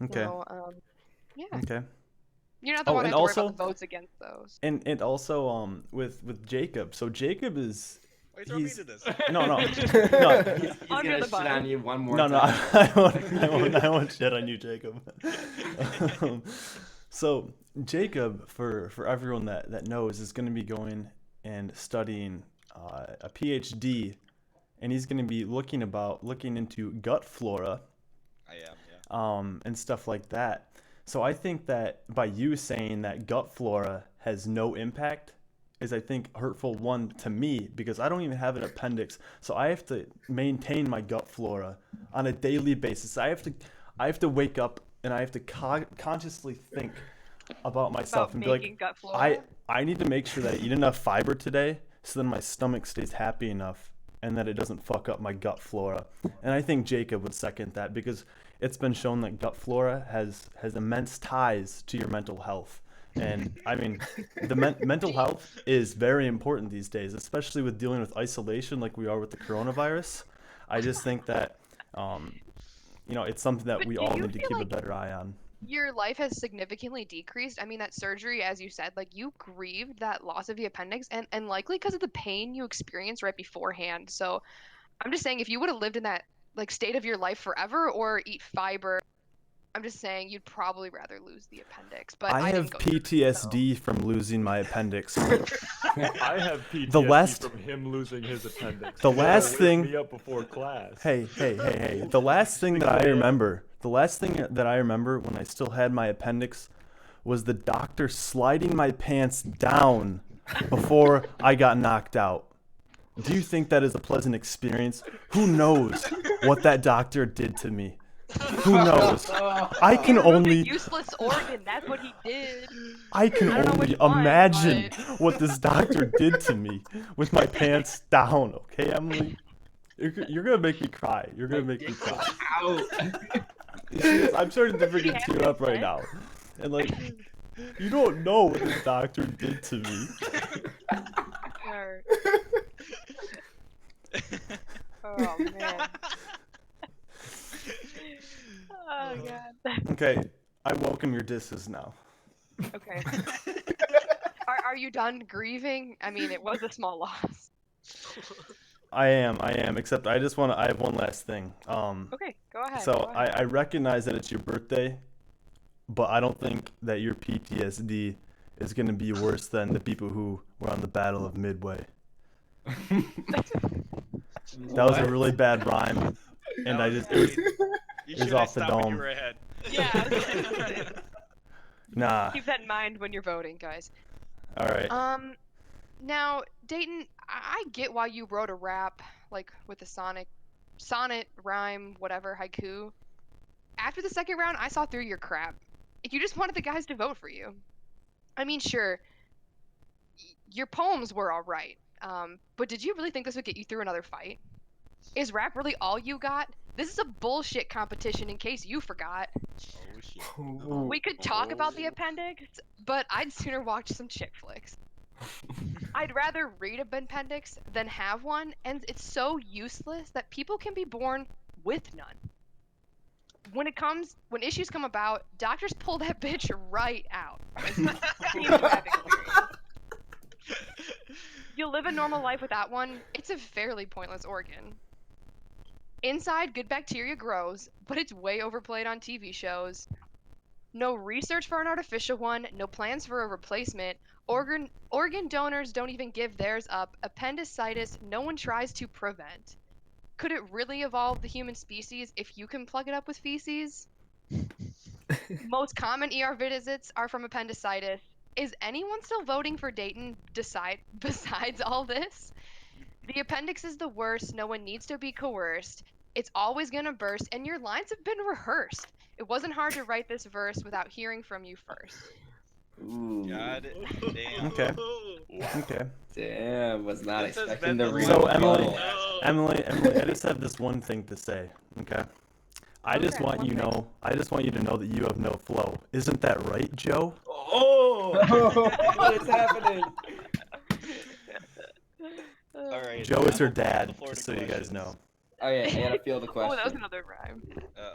Okay. So, yeah. Okay. You're not the Oh, one that and has to worry about also, the votes against those. and also, with Jacob. So Jacob is. Why you throwing me He's into this? No, no, no. He's Under gonna the shit bus. on you one more No, no, time. I won't shit on you, Jacob. So Jacob, for everyone that knows, is going to be going and studying a PhD and he's going to be looking into gut flora, I am, yeah. and stuff like that. So I think that by you saying that gut flora has no impact is, I think, hurtful, one, to me, because I don't even have an appendix. So I have to maintain my gut flora on a daily basis. I have to wake up and I have to consciously think about myself About and be making like, gut flora. I need to make sure that I eat enough fiber today so then my stomach stays happy enough and that it doesn't fuck up my gut flora. And I think Jacob would second that, because it's been shown that gut flora has immense ties to your mental health. And I mean, the mental health is very important these days, especially with dealing with isolation like we are with the coronavirus. I just think that, it's something that But we do all you need to feel keep a like better eye on. your life has significantly decreased? I mean, that surgery, as you said, like you grieved that loss of the appendix, and likely because of the pain you experienced right beforehand. So I'm just saying, if you would have lived in that like state of your life forever or eat fiber, I'm just saying you'd probably rather lose the appendix. But I I didn't have go through that, so. PTSD from losing my appendix. I have PTSD The last- from him losing his appendix. The He had to last wake thing- me up before class. Hey. The last thing that I remember when I still had my appendix was the doctor sliding my pants down before I got knocked out. Do you think that is a pleasant experience? Who knows what that doctor did to me? Who knows? I can He removed a only useless organ. That's what he did. I can I don't know only which one, imagine but- what this doctor did to me with my pants down. Okay, Emily, you're gonna make me cry. You're gonna make me cry. I'm starting to freaking tear up right now, and like, you don't know what this doctor did to me. Or- Oh man. Oh god. Okay, I welcome your disses now. Okay. Are you done grieving? I mean, it was a small loss. I am. Except I have one last thing. Okay, go ahead. So go ahead. I recognize that it's your birthday, but I don't think that your PTSD is going to be worse than the people who were on the Battle of Midway. That was a really bad rhyme, and I just You was should have off the stopped when dome. you were ahead. Yeah, I was gonna say, nah. keep that in mind when you're voting, guys. All right. Now, Dayton, I get why you wrote a rap, like with a sonnet, rhyme, whatever, haiku. After the second round, I saw through your crap. You just wanted the guys to vote for you. I mean, sure, your poems were all right, but did you really think this would get you through another fight? Is rap really all you got? This is a bullshit competition, in case you forgot. Oh shit. We could talk about the appendix, but I'd sooner watch some chick flicks. I'd rather read an appendix than have one, and it's so useless that people can be born with none. When issues come about, doctors pull that bitch right out. You'll live a normal life without one. It's a fairly pointless organ. Inside, good bacteria grows, but it's way overplayed on TV shows. No research for an artificial one, no plans for a replacement. Organ donors don't even give theirs up. Appendicitis, no one tries to prevent. Could it really evolve the human species if you can plug it up with feces? Most common ER visits are from appendicitis. Is anyone still voting for Dayton besides all this? The appendix is the worst. No one needs to be coerced. It's always gonna burst, and your lines have been rehearsed. It wasn't hard to write this verse without hearing from you first. Ooh. God damn. Okay. Wow. Okay. Damn, was not This has expecting been the the real. So, real Emily- battle. No. Emily, I just have this one thing to say. Okay. I just Okay, want one you thing. know. I just want you to know that you have no flow. Isn't that right, Joe? Oh, what is happening? All right. Joe is her I'll open dad, the floor just to so you guys questions. know. Okay, I gotta feel the question. Oh, that was another rhyme.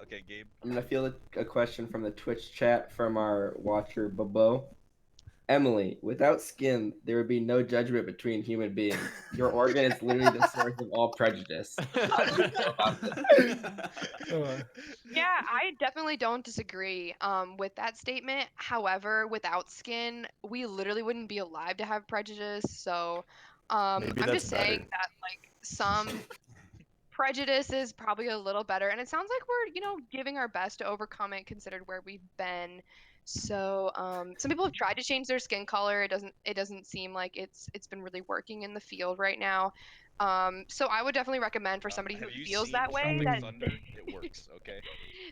Okay, Gabe. I'm gonna feel a question from the Twitch chat from our watcher Bobo. Emily, without skin, there would be no judgment between human beings. Your organ is literally the source of all prejudice. How do you feel about this? Yeah, I definitely don't disagree with that statement. However, without skin, we literally wouldn't be alive to have prejudice. So Maybe I'm that's just saying better. that like some prejudice is probably a little better, and it sounds like we're, giving our best to overcome it, considered where we've been. So, some people have tried to change their skin color. It doesn't seem like it's been really working in the field right now. So I would definitely recommend for somebody who Have you feels seen that way Tropic that Thunder? It works, okay?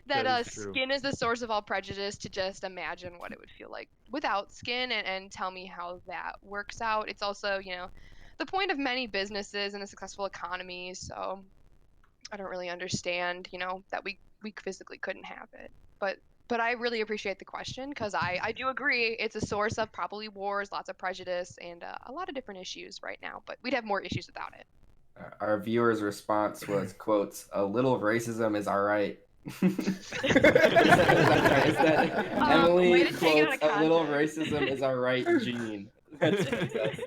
that That is true. skin is the source of all prejudice, to just imagine what it would feel like without skin, and tell me how that works out. It's also, the point of many businesses in a successful economy. So I don't really understand, that we physically couldn't have it. But I really appreciate the question, because I do agree it's a source of probably wars, lots of prejudice, and a lot of different issues right now. But we'd have more issues without it. Our viewer's response was, quotes, "A little racism is all right." Is that Emily way to take it out quotes, of "A little context." racism is all right, Gene." That's what he says.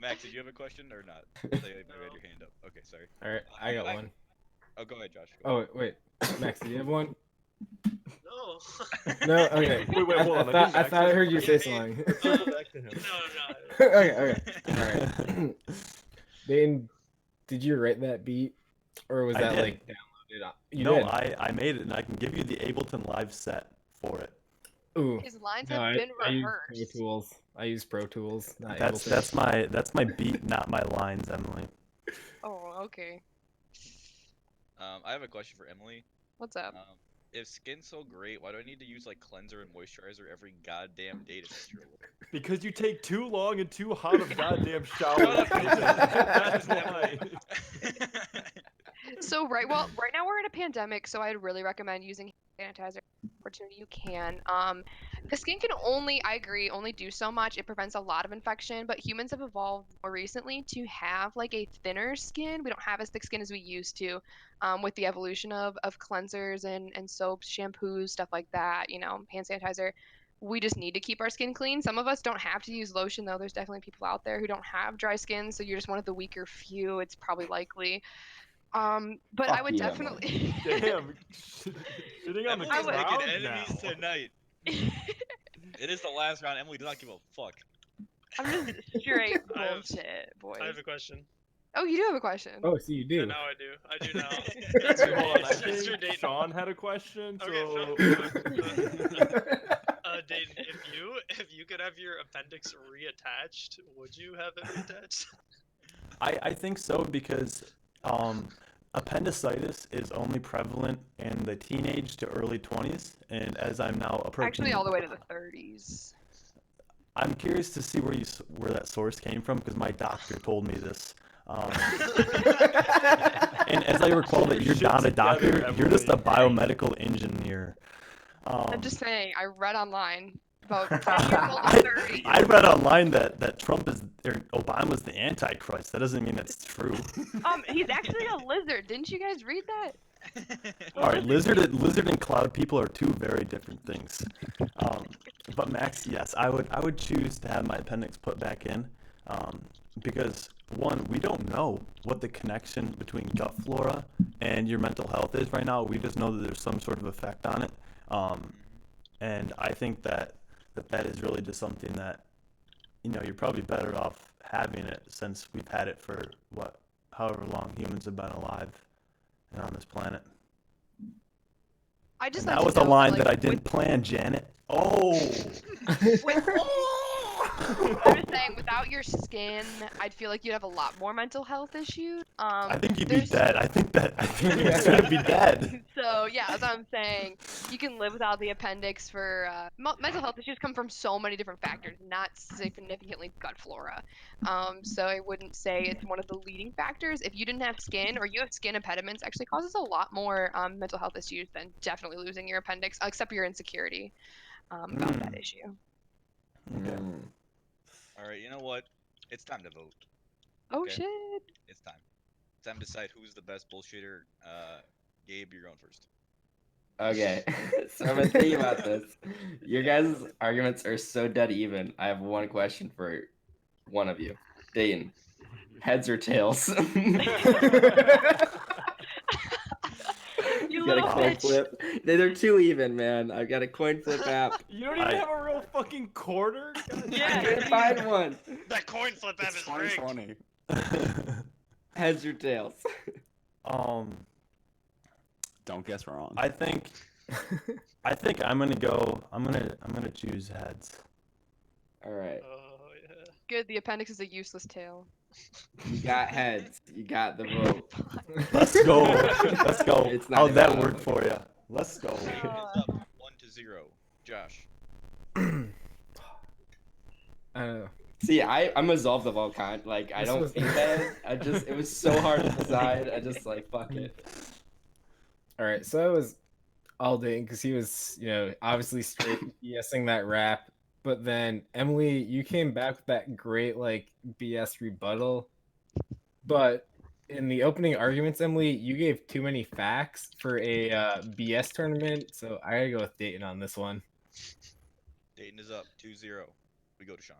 Max, did you have a question or not? I thought you had your hand up. Okay, sorry. All right, I got one. Oh, go ahead, Josh. Go Oh wait, Max, do you have one? No. No. Okay. Wait, hold on. I Max thought I has a heard you say question. something. Circle back to him. No. Okay. All right. Dane, did you write that beat, or was I that did. like downloaded? You No, did. I made it, and I can give you the Ableton Live set for it. Ooh. His lines No, have been I use rehearsed. Pro Tools. I use Pro Tools. Not That's Ableton. my beat, not my lines, Emily. Oh, okay. I have a question for Emily. What's up? If skin's so great, why do I need to use like cleanser and moisturizer every goddamn day to fix your look? Because you take too long and too hot of goddamn showers. That's why. So right now we're in a pandemic, so I'd really recommend using hand sanitizer opportunity you can. The skin can I agree, only do so much. It prevents a lot of infection, but humans have evolved more recently to have like a thinner skin. We don't have as thick skin as we used to, with the evolution of cleansers and soaps, shampoos, stuff like that, hand sanitizer. We just need to keep our skin clean. Some of us don't have to use lotion, though. There's definitely people out there who don't have dry skin, so you're just one of the weaker few. It's probably likely. But I Fuck would you, definitely. Damn. Shitting on the Emily's making crowd enemies now. tonight. It is the last round. Emily does not give a fuck. I'm just straight I have- bullshit, boys. I have a question. Oh, you do have a question. Oh, so you Yeah, do. now I do. I do now. Wait, hold on. I It's your think Dayton. Sean had a question, so... Dayton, if you could have your appendix reattached, would you have it reattached? I think so, because appendicitis is only prevalent in the teenage to early 20s, and as I'm now approaching, Actually, all the way to the 30s. I'm curious to see where that source came from, because my doctor told me this. And as I recall, that you're not a doctor, you're just a biomedical engineer. I'm just saying, I read online about 10 years old to 30. I read online that Trump or Obama's the Antichrist. That doesn't mean that's true. He's actually a lizard. Didn't you guys read that? All right, lizard and cloud people are two very different things. But Max, yes, I would choose to have my appendix put back in, because one, we don't know what the connection between gut flora and your mental health is right now. We just know that there's some sort of effect on it, and I think that is really just something that, you're probably better off having it, since we've had it for however long humans have been alive and on this planet. I just And like that to was a know line like, that I didn't plan, Janet. Oh! I'm just saying, without your skin, I'd feel like you'd have a lot more mental health issues. I think you'd be there's- dead. I think you're gonna be dead. So yeah, that's what I'm saying. You can live without the appendix for mental health issues come from so many different factors, not significantly gut flora. So I wouldn't say it's one of the leading factors. If you didn't have skin, or you have skin impediments, actually causes a lot more mental health issues than definitely losing your appendix, except your insecurity about that issue. Okay. All right, you know what? It's time to vote. Oh Okay. shit. It's time. It's time to decide who's the best bullshitter. Gabe, you're going first. Okay, so I've been thinking about this. Your guys' arguments are so dead even. I have one question for one of you. Dayton, heads or tails? You Got a little coin bitch. flip. They're too even, man. I've got a coin flip app. You don't even have a real fucking quarter? God Yeah, I couldn't find one. That coin flip app It's is rigged. 2020. Heads or tails? Don't guess wrong. I think I'm gonna go. I'm gonna choose heads. All right. Oh yeah. Good. The appendix is a useless tail. You got heads. You got the vote. Let's go. Let's go. It's not How'd even that on work the- for you? Let's go. Dayton is up 1-0. Josh. I don't know. See, I'm absolved of all kind. Like, I This don't was- think that. It was so hard to decide. I just like, fuck it. All right, so I was all day because he was, obviously straight BSing that rap. But then Emily, you came back with that great like BS rebuttal. But in the opening arguments, Emily, you gave too many facts for a BS tournament, so I gotta go with Dayton on this one. Dayton is up 2-0. We go to Sean.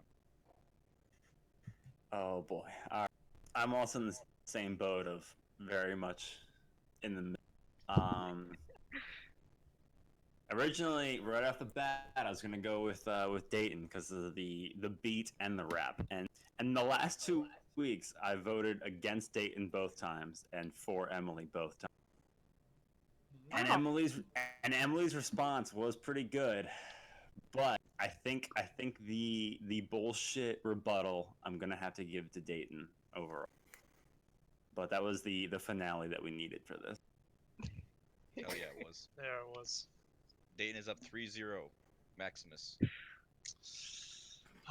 Oh boy. All right. I'm also in the same boat of very much in the middle. Originally, right off the bat, I was gonna go with Dayton because of the beat and the rap, and the last 2 weeks I voted against Dayton both times and for Emily both times. And Wow. Emily's response was pretty good, but I think the bullshit rebuttal I'm gonna have to give to Dayton overall. But that was the finale that we needed for this. Hell yeah, it was. Yeah, it was. Dayton is up 3-0. Maximus.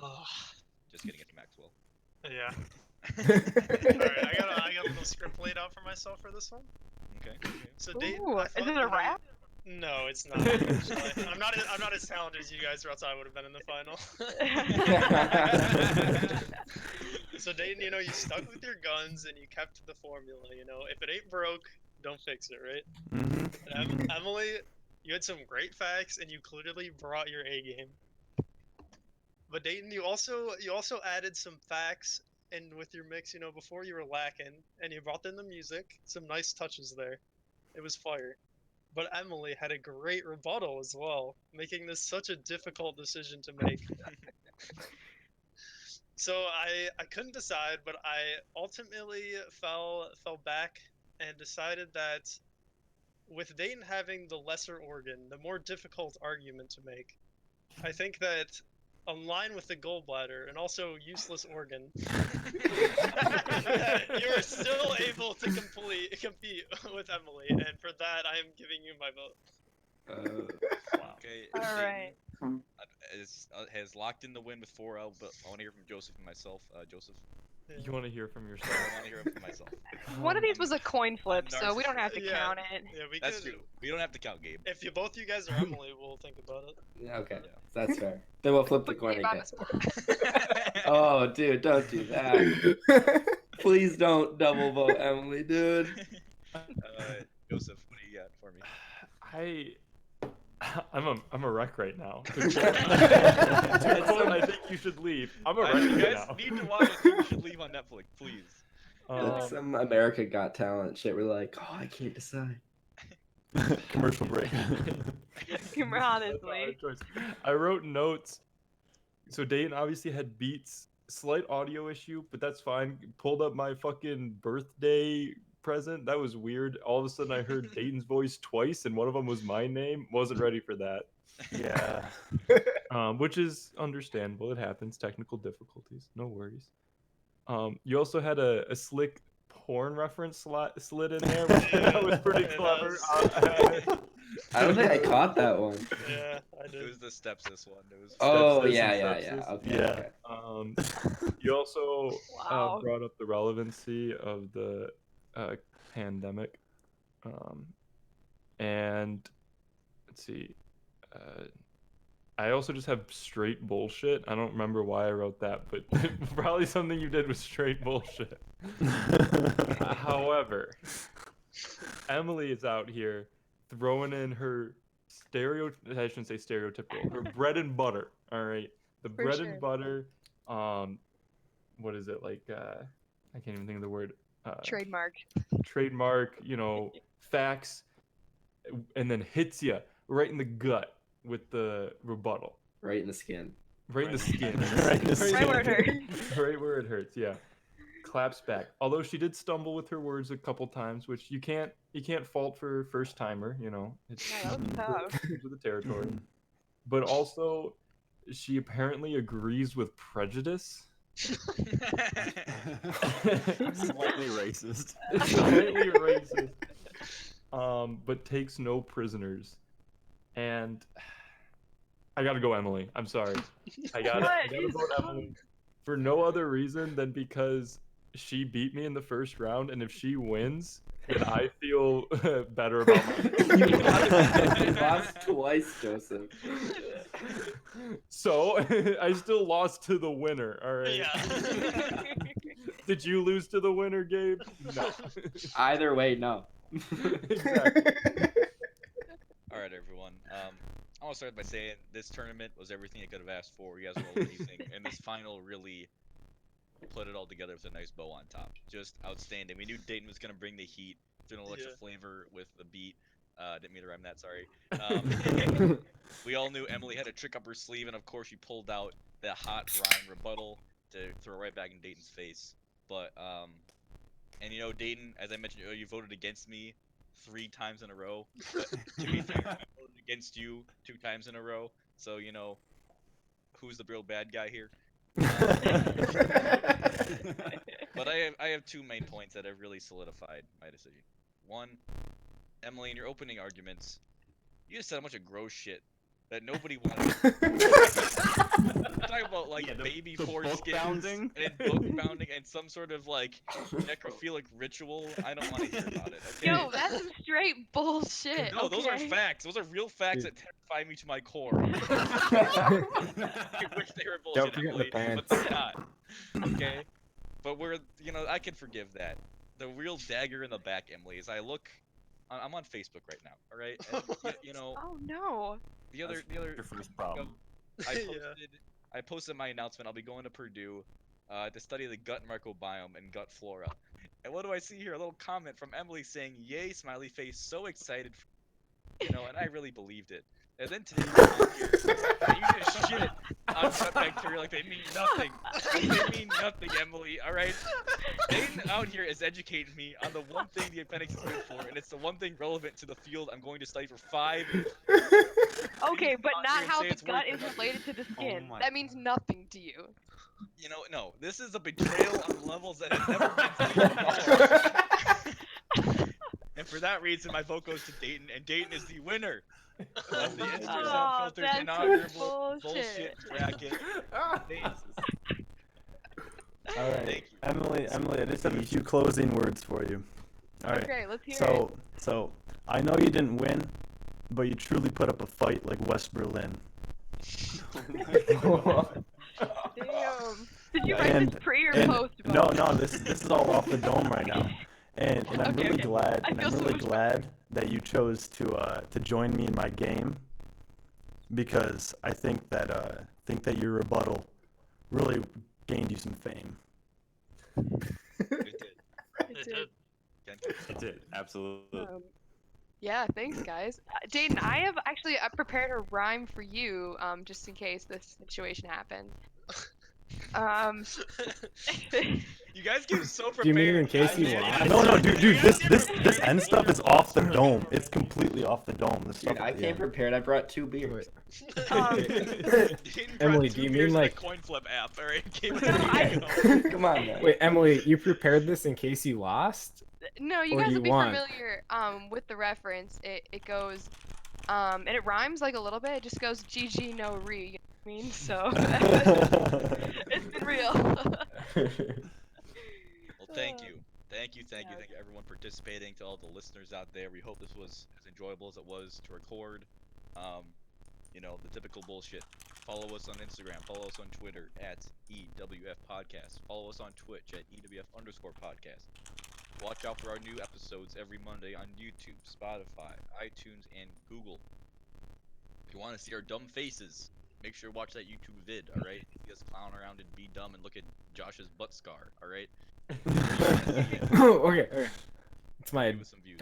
Oh, Just kidding, it's Maxwell. yeah. Alright, I got a little script laid out for myself for this one. Okay. So Dayton, Ooh, I is thought, it a rap? No, it's not. Actually. I'm not as talented as you guys, or else I would have been in the final. So Dayton, you stuck with your guns and you kept to the formula. If it ain't broke, don't fix it, right? Mm-hmm. And Emily, you had some great facts and you clearly brought your A game. But Dayton, you also added some facts and with your mix, before you were lacking, and you brought in the music, some nice touches there. It was fire. But Emily had a great rebuttal as well, making this such a difficult decision to make. So I couldn't decide, but I ultimately fell back and decided that with Dayton having the lesser organ, the more difficult argument to make, I think that in line with the gallbladder and also useless organ, you're still able to compete with Emily, and for that I am giving you my vote. Wow. Okay. All Dayton right. has locked in the win with 4-0, but I want to hear from Joseph and myself. Joseph, You want to hear from yourself? I want to hear it from myself. One of these was a coin flip, I'm so we don't have to Yeah. count it. Yeah, we That's could. true. We don't have to count Gabe. If both you guys are Emily, we'll think about it. Yeah, okay, Yeah. that's fair. Then we'll flip the coin Gabe on again. the spot. Oh, dude, don't do that. Please don't double vote Emily, dude. Joseph, what do you got for me? I'm a wreck right now. To quote, I think you should leave. I'm a wreck You right guys now. need to watch. I think you should leave on Netflix, please. Like some America Got Talent shit. We're like, oh, I can't decide. Commercial break. Honestly. I wrote notes. So Dayton obviously had beats, slight audio issue, but that's fine. Pulled up my fucking birthday present. That was weird. All of a sudden I heard Dayton's voice twice, and one of them was my name. Wasn't ready for that. Yeah. Which is understandable. It happens. Technical difficulties. No worries. You also had a slick porn reference slid in there. That was pretty It clever. was. I don't think I caught that one. Yeah, I It did. was the stepsis one. It was. Oh, Stepsis yeah, and yeah, yeah. stepsis. Okay, Yeah. okay. You also Wow. brought up the relevancy of the pandemic. And let's see. I also just have straight bullshit. I don't remember why I wrote that, but probably something you did was straight bullshit. However, Emily is out here throwing in her I shouldn't say stereotypical, her bread and butter. All right. The For bread sure. and butter, what is it like? I can't even think of the word. Trademark. Trademark, facts, and then hits you right in the gut with the rebuttal. Right in the skin. Right in the skin. Right in the Right where it hurts. Right where it hurts, yeah. claps back. Although she did stumble with her words a couple times, which you can't fault for first timer. You know, it's Yeah, that was tough. comes with the territory. But also, she apparently agrees with prejudice. Slightly racist. Slightly racist. But takes no prisoners. And I gotta go Emily. I'm sorry. I gotta vote Emily for no other reason than because she beat me in the first round, and if she wins, then I feel better about You myself. lost twice, Joseph. So I still lost to the winner. All right. Yeah. Did you lose to the winner, Gabe? No. Either way, no. Exactly. All right, everyone. I want to start by saying this tournament was everything I could have asked for. You guys were all amazing, and this final really put it all together with a nice bow on top. Just outstanding. We knew Dayton was gonna bring the heat, doing a little extra Yeah. flavor with the beat. Didn't mean to rhyme that. Sorry. We all knew Emily had a trick up her sleeve, and of course she pulled out that hot rhyme rebuttal to throw right back in Dayton's face. But and you know, Dayton, as I mentioned earlier, you voted against me 3 times in a row. But to be fair, I voted against you 2 times in a row. So you know, who's the real bad guy here? But I have 2 main points that have really solidified my decision. One, Emily, in your opening arguments, you just said a bunch of gross shit that nobody wanted. Talking about like Yeah, the baby book foreskins bounding? and book bounding and some sort of like necrophilic ritual. I don't want to hear about it. Okay. Yo, that's some straight bullshit. No, those are okay? facts. Those are real facts that terrify me to my core. I wish they were bullshit, Don't forget the Emily, but pants. they're not. Okay. But I can forgive that. The real dagger in the back, Emily, is I'm on Facebook right now. All right. And, you know, Oh no. the other Your first problem. I posted my announcement. I'll be going to Purdue to study the gut microbiome and gut flora. And what do I see here? A little comment from Emily saying, "Yay, smiley face! So excited!" And I really believed it. And then today you come out here and you just shit on gut bacteria like they mean nothing. Like they mean nothing, Emily. All right. Dayton out here is educating me on the one thing the appendix is good for, and it's the one thing relevant to the field I'm going to study for 5 years. Okay, but out not here and how say the it's gut worth is it. related to the skin. my That means nothing to you. No, this is a betrayal on levels that have never been seen before. And for that reason, my vote goes to Dayton, and Dayton is the winner of the Engineers Oh, Unfiltered that's inaugural bullshit. bullshit bracket. Dayton. All right, Thank you. Emily, I just have a few closing words for you. All right. Okay, let's hear So I know you didn't win, but you truly put up a fight like West Berlin. it. Damn. Did you write And- this pre or and- post? No, this is all off the dome right now. And I'm Okay, really okay. glad. I And feel I'm so really much better. glad that you chose to join me in my game, because I think that your rebuttal really gained you some fame. It did. It did. It did, absolutely. Yeah, thanks, guys. Dayton, I have actually prepared a rhyme for you, just in case this situation happens. You guys get so prepared. Do you mean in case I you mean, lie? No, dude, this end stuff is off the dome. It's completely off the dome. This Dude, stuff I at the came end. prepared. I brought 2 beers. Dayton Emily, brought do 2 you mean, beers and a like- coin flip app? All right, Game No, I- Come on, man. Wait, Emily, you prepared this in case you lost? No, you Or guys you will be won. familiar with the reference. It goes and it rhymes like a little bit. It just goes GG no re, you know what I mean? So it's been real. Well, thank you everyone participating, to all the listeners out there. We hope this was as enjoyable as it was to record. The typical bullshit. Follow us on Instagram, follow us on Twitter at EWF Podcast, follow us on Twitch at EWF_podcast. Watch out for our new episodes every Monday on YouTube, Spotify, iTunes, and Google. If you want to see our dumb faces, make sure to watch that YouTube vid, alright? See us clown around and be dumb and look at Josh's butt scar, alright? Okay. It's my Give us some views.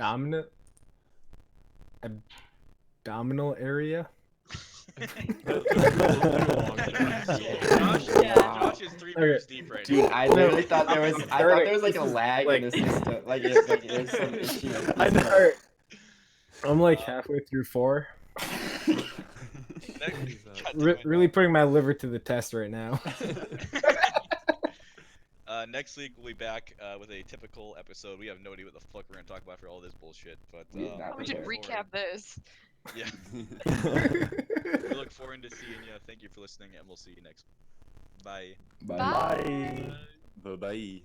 abdominal area. Josh is 3 beers deep right Dude, now. I literally thought there was. I thought there was like This a is, lag like- in the system. Like, there's some issue. I know. Alright. I'm like halfway through 4. God damn it. Really putting my liver to the test right now. Next week we'll be back with a typical episode. We have no idea what the fuck we're gonna talk about for all this bullshit, but We did not We should Okay. recap this. Yeah, we look forward to seeing you. Thank you for listening, and we'll see you next. Bye. Bye. Bye. Bye bye.